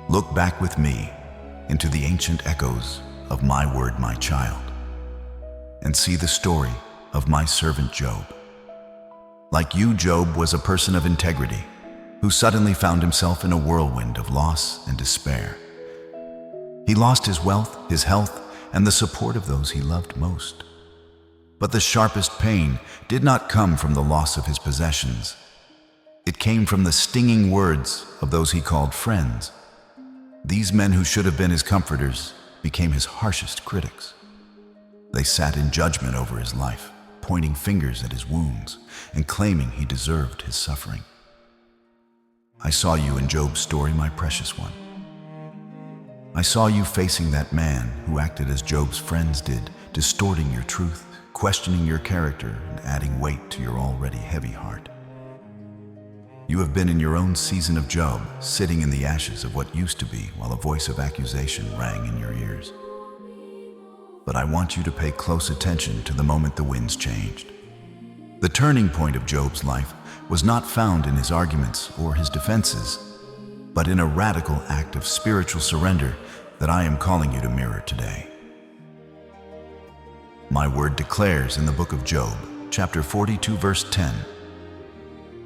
Look back with me into the ancient echoes of my word, my child, and see the story of my servant Job. Like you, Job was a person of integrity who suddenly found himself in a whirlwind of loss and despair. He lost his wealth, his health, and the support of those he loved most. But the sharpest pain did not come from the loss of his possessions. It came from the stinging words of those he called friends. These men who should have been his comforters became his harshest critics. They sat in judgment over his life, pointing fingers at his wounds and claiming he deserved his suffering. I saw you in Job's story, my precious one. I saw you facing that man who acted as Job's friends did, distorting your truth, questioning your character, and adding weight to your already heavy heart. You have been in your own season of Job, sitting in the ashes of what used to be, while a voice of accusation rang in your ears. But I want you to pay close attention to the moment the winds changed. The turning point of Job's life was not found in his arguments or his defenses, but in a radical act of spiritual surrender that I am calling you to mirror today. My word declares in the book of Job, chapter 42, verse 10,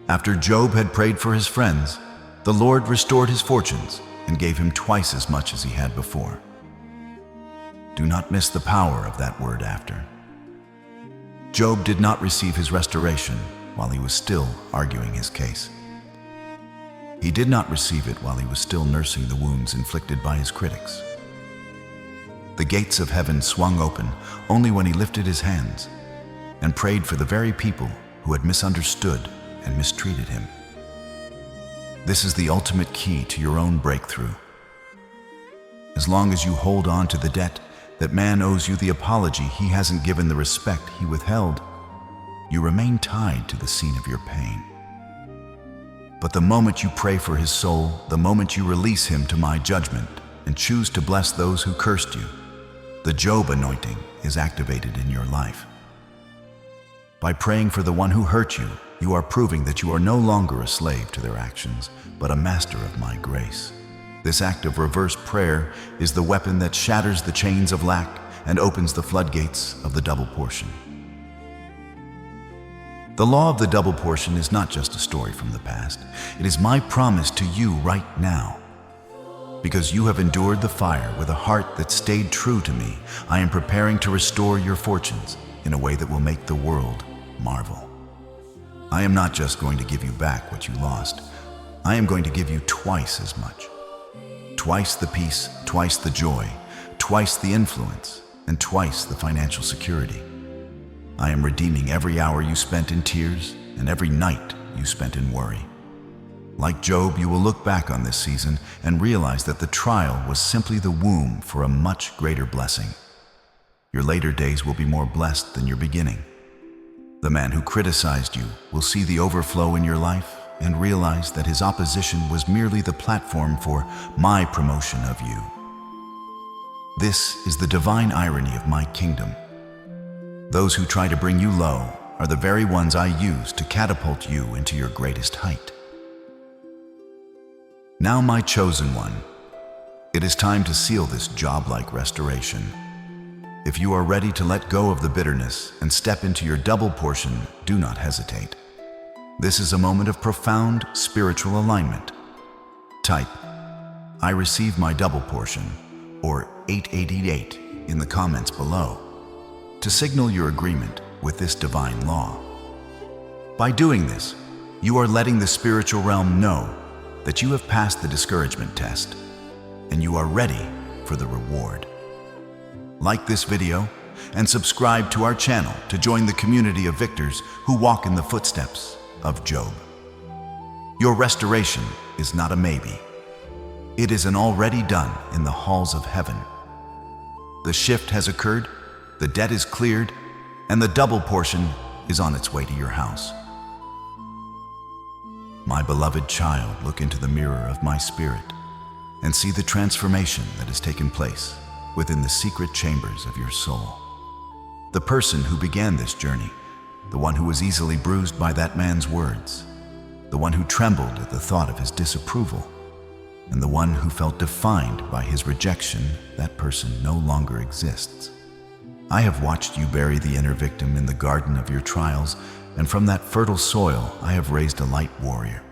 after Job had prayed for his friends, the Lord restored his fortunes and gave him twice as much as he had before. Do not miss the power of that word after. Job did not receive his restoration while he was still arguing his case. He did not receive it while he was still nursing the wounds inflicted by his critics. The gates of heaven swung open only when he lifted his hands and prayed for the very people who had misunderstood and mistreated him. This is the ultimate key to your own breakthrough. As long as you hold on to the debt that man owes you, the apology he hasn't given, the respect he withheld, you remain tied to the scene of your pain. But the moment you pray for his soul, the moment you release him to my judgment and choose to bless those who cursed you, the Job anointing is activated in your life. By praying for the one who hurt you, you are proving that you are no longer a slave to their actions, but a master of my grace. This act of reverse prayer is the weapon that shatters the chains of lack and opens the floodgates of the double portion. The law of the double portion is not just a story from the past. It is my promise to you right now. Because you have endured the fire with a heart that stayed true to me, I am preparing to restore your fortunes in a way that will make the world marvel. I am not just going to give you back what you lost. I am going to give you twice as much. Twice the peace, twice the joy, twice the influence, and twice the financial security. I am redeeming every hour you spent in tears and every night you spent in worry. Like Job, you will look back on this season and realize that the trial was simply the womb for a much greater blessing. Your later days will be more blessed than your beginning. The man who criticized you will see the overflow in your life and realize that his opposition was merely the platform for my promotion of you. This is the divine irony of my kingdom. Those who try to bring you low are the very ones I use to catapult you into your greatest height. Now, my chosen one, it is time to seal this job-like restoration. If you are ready to let go of the bitterness and step into your double portion, do not hesitate. This is a moment of profound spiritual alignment. Type, "I receive my double portion," or 888 in the comments below to signal your agreement with this divine law. By doing this, you are letting the spiritual realm know that you have passed the discouragement test and you are ready for the reward. Like this video and subscribe to our channel to join the community of victors who walk in the footsteps of Job. Your restoration is not a maybe. It is an already done in the halls of heaven. The shift has occurred, the debt is cleared, and the double portion is on its way to your house. My beloved child, look into the mirror of my spirit and see the transformation that has taken place within the secret chambers of your soul. The person who began this journey, the one who was easily bruised by that man's words, the one who trembled at the thought of his disapproval, and the one who felt defined by his rejection, that person no longer exists. I have watched you bury the inner victim in the garden of your trials, and from that fertile soil I have raised a light warrior.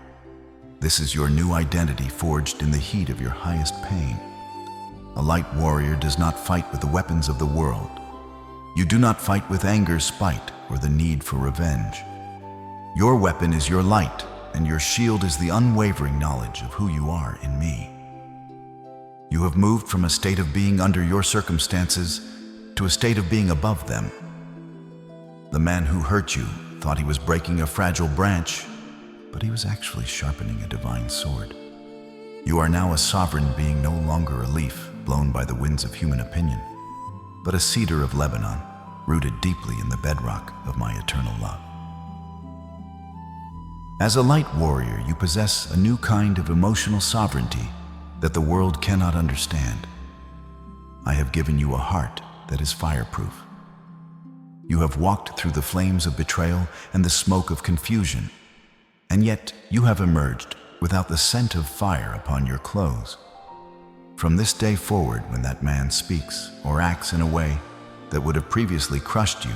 This is your new identity forged in the heat of your highest pain. A light warrior does not fight with the weapons of the world. You do not fight with anger, spite, or the need for revenge. Your weapon is your light, and your shield is the unwavering knowledge of who you are in me. You have moved from a state of being under your circumstances to a state of being above them. The man who hurt you thought he was breaking a fragile branch, but he was actually sharpening a divine sword. You are now a sovereign being, no longer a leaf blown by the winds of human opinion, but a cedar of Lebanon, rooted deeply in the bedrock of my eternal love. As a light warrior, you possess a new kind of emotional sovereignty that the world cannot understand. I have given you a heart that is fireproof. You have walked through the flames of betrayal and the smoke of confusion, and yet you have emerged without the scent of fire upon your clothes. From this day forward, when that man speaks or acts in a way that would have previously crushed you,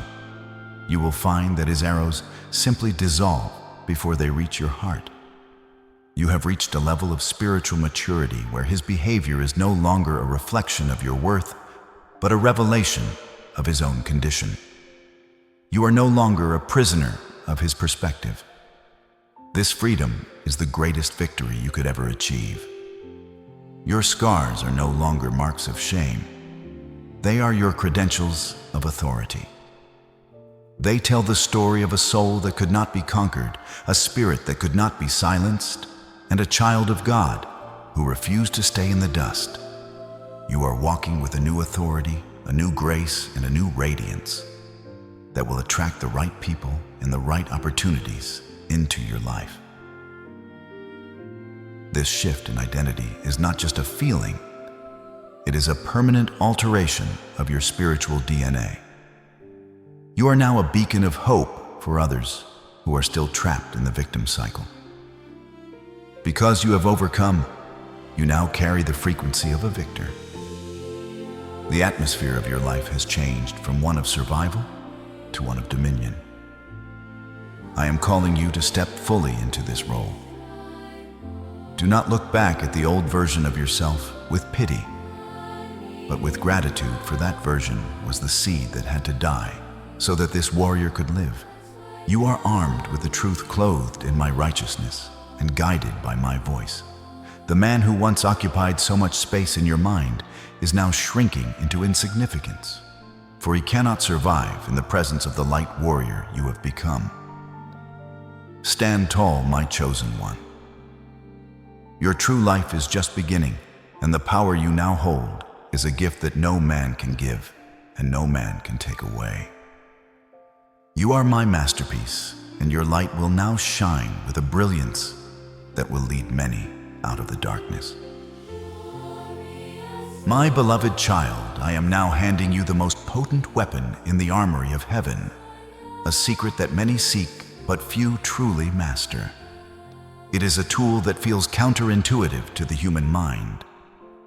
you will find that his arrows simply dissolve before they reach your heart. You have reached a level of spiritual maturity where his behavior is no longer a reflection of your worth, but a revelation of his own condition. You are no longer a prisoner of his perspective. This freedom is the greatest victory you could ever achieve. Your scars are no longer marks of shame. They are your credentials of authority. They tell the story of a soul that could not be conquered, a spirit that could not be silenced, and a child of God who refused to stay in the dust. You are walking with a new authority, a new grace, and a new radiance that will attract the right people and the right opportunities into your life. This shift in identity is not just a feeling, it is a permanent alteration of your spiritual DNA. You are now a beacon of hope for others who are still trapped in the victim cycle. Because you have overcome, you now carry the frequency of a victor. The atmosphere of your life has changed from one of survival to one of dominion. I am calling you to step fully into this role. Do not look back at the old version of yourself with pity, but with gratitude, for that version was the seed that had to die so that this warrior could live. You are armed with the truth, clothed in my righteousness, and guided by my voice. The man who once occupied so much space in your mind is now shrinking into insignificance, for he cannot survive in the presence of the light warrior you have become. Stand tall, my chosen one. Your true life is just beginning, and the power you now hold is a gift that no man can give and no man can take away. You are my masterpiece, and your light will now shine with a brilliance that will lead many out of the darkness. My beloved child, I am now handing you the most potent weapon in the armory of heaven, a secret that many seek but few truly master. It is a tool that feels counterintuitive to the human mind,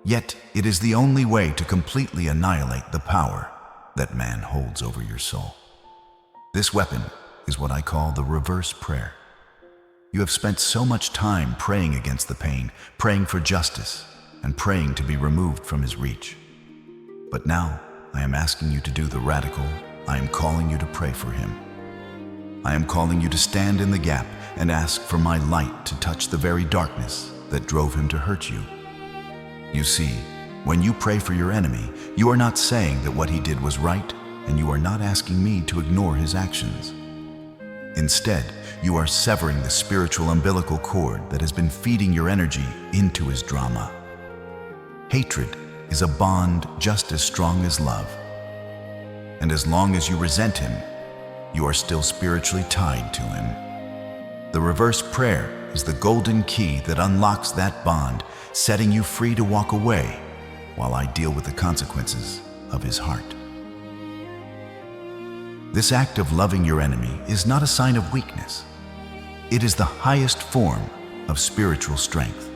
yet it is the only way to completely annihilate the power that man holds over your soul. This weapon is what I call the reverse prayer. You have spent so much time praying against the pain, praying for justice, and praying to be removed from his reach. But now I am asking you to do the radical. I am calling you to pray for him. I am calling you to stand in the gap and ask for my light to touch the very darkness that drove him to hurt you. You see, when you pray for your enemy, you are not saying that what he did was right, and you are not asking me to ignore his actions. Instead, you are severing the spiritual umbilical cord that has been feeding your energy into his drama. Hatred is a bond just as strong as love. And as long as you resent him, you are still spiritually tied to him. The reverse prayer is the golden key that unlocks that bond, setting you free to walk away while I deal with the consequences of his heart. This act of loving your enemy is not a sign of weakness. It is the highest form of spiritual strength.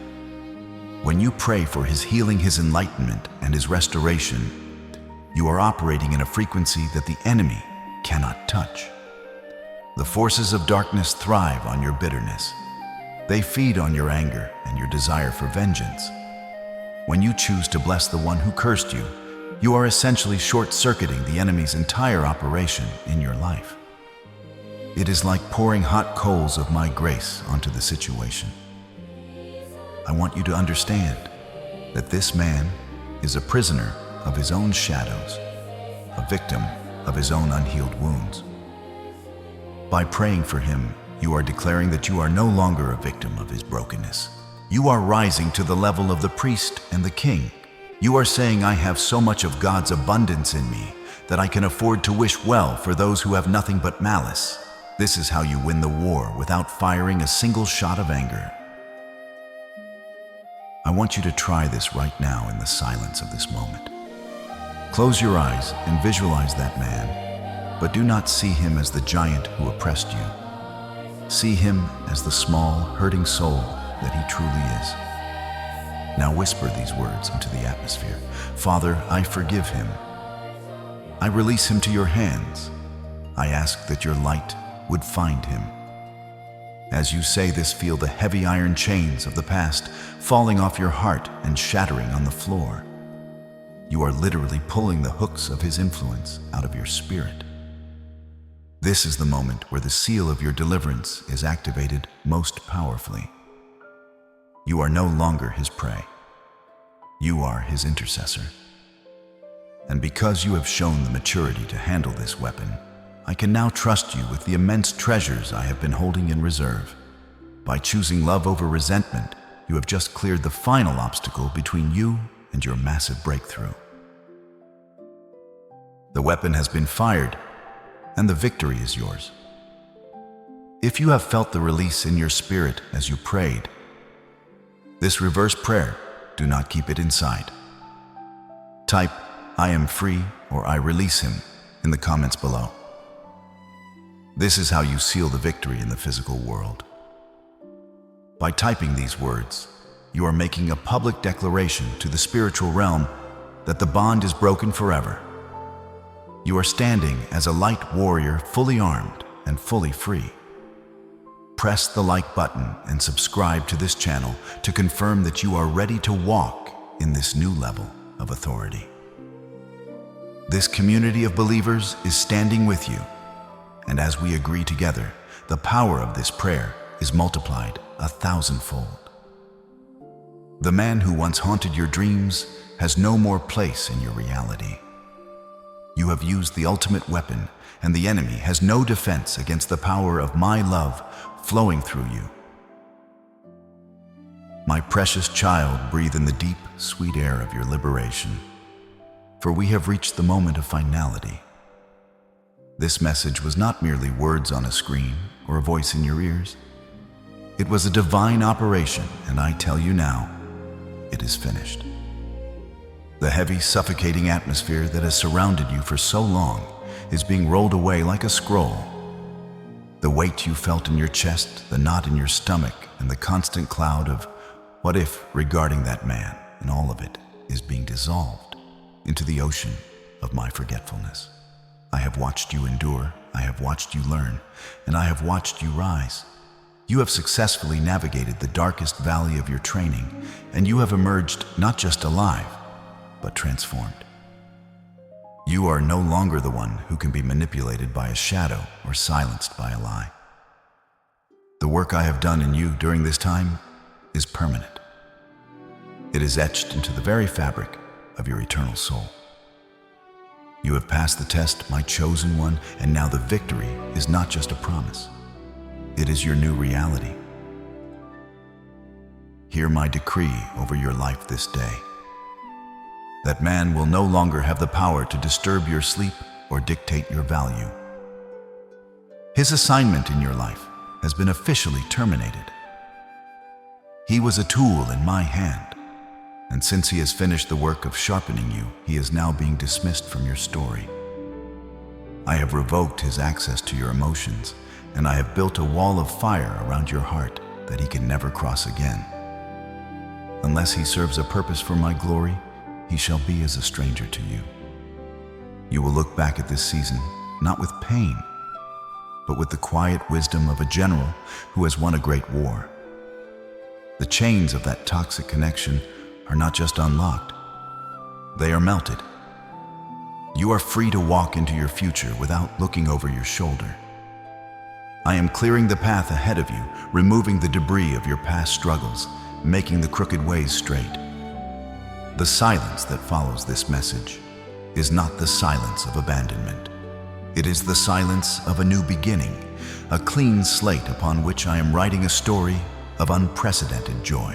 When you pray for his healing, his enlightenment, and his restoration, you are operating in a frequency that the enemy cannot touch. The forces of darkness thrive on your bitterness. They feed on your anger and your desire for vengeance. When you choose to bless the one who cursed you, you are essentially short-circuiting the enemy's entire operation in your life. It is like pouring hot coals of my grace onto the situation. I want you to understand that this man is a prisoner of his own shadows, a victim of his own unhealed wounds. By praying for him, you are declaring that you are no longer a victim of his brokenness. You are rising to the level of the priest and the king. You are saying, I have so much of God's abundance in me that I can afford to wish well for those who have nothing but malice. This is how you win the war without firing a single shot of anger. I want you to try this right now in the silence of this moment. Close your eyes and visualize that man, but do not see him as the giant who oppressed you. See him as the small, hurting soul that he truly is. Now whisper these words into the atmosphere. Father, I forgive him. I release him to your hands. I ask that your light would find him. As you say this, feel the heavy iron chains of the past falling off your heart and shattering on the floor. You are literally pulling the hooks of his influence out of your spirit. This is the moment where the seal of your deliverance is activated most powerfully. You are no longer his prey. You are his intercessor. And because you have shown the maturity to handle this weapon, I can now trust you with the immense treasures I have been holding in reserve. By choosing love over resentment, you have just cleared the final obstacle between you and your massive breakthrough. The weapon has been fired, and the victory is yours. If you have felt the release in your spirit as you prayed, this reverse prayer, do not keep it inside. Type, I am free, or I release him, in the comments below. This is how you seal the victory in the physical world. By typing these words, you are making a public declaration to the spiritual realm that the bond is broken forever. You are standing as a light warrior, fully armed and fully free. Press the like button and subscribe to this channel to confirm that you are ready to walk in this new level of authority. This community of believers is standing with you, and as we agree together, the power of this prayer is multiplied 1,000-fold. The man who once haunted your dreams has no more place in your reality. You have used the ultimate weapon, and the enemy has no defense against the power of my love flowing through you. My precious child, breathe in the deep, sweet air of your liberation, for we have reached the moment of finality. This message was not merely words on a screen or a voice in your ears. It was a divine operation, and I tell you now, it is finished. The heavy, suffocating atmosphere that has surrounded you for so long is being rolled away like a scroll. The weight you felt in your chest, the knot in your stomach, and the constant cloud of what if regarding that man and all of it is being dissolved into the ocean of my forgetfulness. I have watched you endure, I have watched you learn, and I have watched you rise. You have successfully navigated the darkest valley of your training, and you have emerged not just alive, but transformed. You are no longer the one who can be manipulated by a shadow or silenced by a lie. The work I have done in you during this time is permanent. It is etched into the very fabric of your eternal soul. You have passed the test, my chosen one, and now the victory is not just a promise. It is your new reality. Hear my decree over your life this day. That man will no longer have the power to disturb your sleep or dictate your value. His assignment in your life has been officially terminated. He was a tool in my hand, and since he has finished the work of sharpening you, he is now being dismissed from your story. I have revoked his access to your emotions, and I have built a wall of fire around your heart that he can never cross again. Unless he serves a purpose for my glory, he shall be as a stranger to you. You will look back at this season, not with pain, but with the quiet wisdom of a general who has won a great war. The chains of that toxic connection are not just unlocked, they are melted. You are free to walk into your future without looking over your shoulder. I am clearing the path ahead of you, removing the debris of your past struggles, making the crooked ways straight. The silence that follows this message is not the silence of abandonment. It is the silence of a new beginning, a clean slate upon which I am writing a story of unprecedented joy.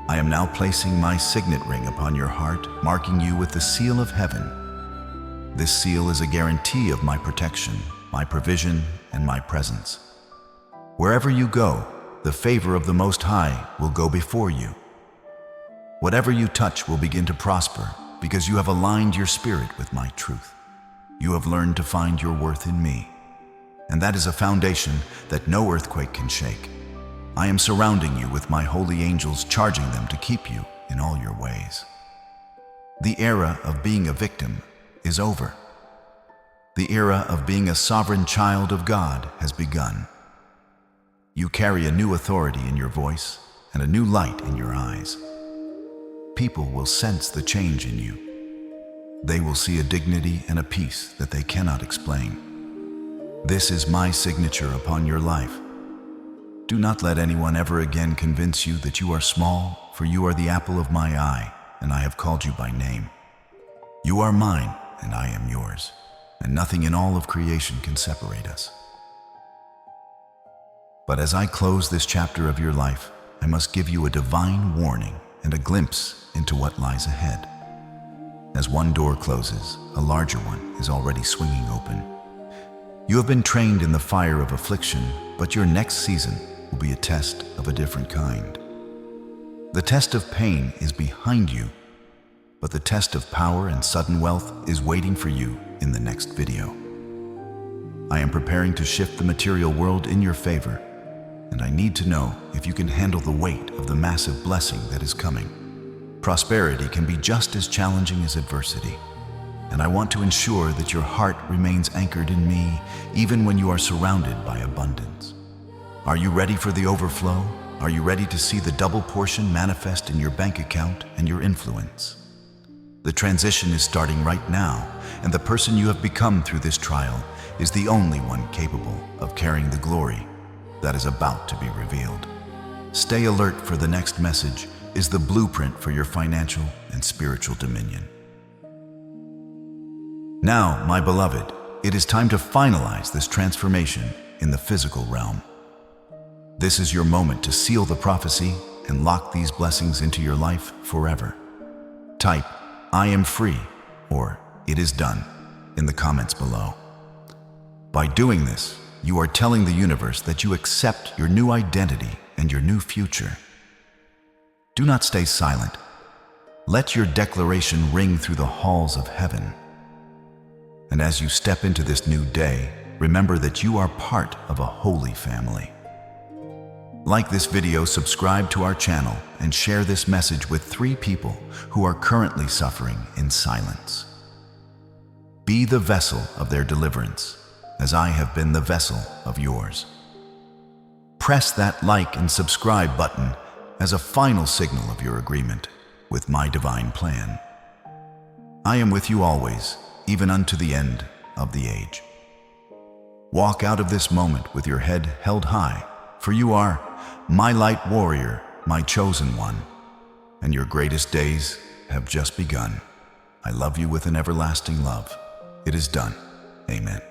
I am now placing my signet ring upon your heart, marking you with the seal of heaven. This seal is a guarantee of my protection, my provision, and my presence. Wherever you go, the favor of the Most High will go before you. Whatever you touch will begin to prosper because you have aligned your spirit with my truth. You have learned to find your worth in me, and that is a foundation that no earthquake can shake. I am surrounding you with my holy angels, charging them to keep you in all your ways. The era of being a victim is over. The era of being a sovereign child of God has begun. You carry a new authority in your voice and a new light in your eyes. People will sense the change in you. They will see a dignity and a peace that they cannot explain. This is my signature upon your life. Do not let anyone ever again convince you that you are small, for you are the apple of my eye, and I have called you by name. You are mine, and I am yours, and nothing in all of creation can separate us. But as I close this chapter of your life, I must give you a divine warning and a glimpse into what lies ahead. As one door closes, a larger one is already swinging open. You have been trained in the fire of affliction, but your next season will be a test of a different kind. The test of pain is behind you, but the test of power and sudden wealth is waiting for you in the next video. I am preparing to shift the material world in your favor, and I need to know if you can handle the weight of the massive blessing that is coming. Prosperity can be just as challenging as adversity, and I want to ensure that your heart remains anchored in me even when you are surrounded by abundance. Are you ready for the overflow? Are you ready to see the double portion manifest in your bank account and your influence? The transition is starting right now, and the person you have become through this trial is the only one capable of carrying the glory that is about to be revealed. Stay alert, for the next message is the blueprint for your financial and spiritual dominion. Now, my beloved, it is time to finalize this transformation in the physical realm. This is your moment to seal the prophecy and lock these blessings into your life forever. Type, "I am free," or "It is done," in the comments below. By doing this, you are telling the universe that you accept your new identity and your new future. Do not stay silent. Let your declaration ring through the halls of heaven. And as you step into this new day, remember that you are part of a holy family. Like this video, subscribe to our channel, and share this message with 3 people who are currently suffering in silence. Be the vessel of their deliverance, as I have been the vessel of yours. Press that like and subscribe button as a final signal of your agreement with my divine plan. I am with you always, even unto the end of the age. Walk out of this moment with your head held high, for you are my light warrior, my chosen one, and your greatest days have just begun. I love you with an everlasting love. It is done. Amen.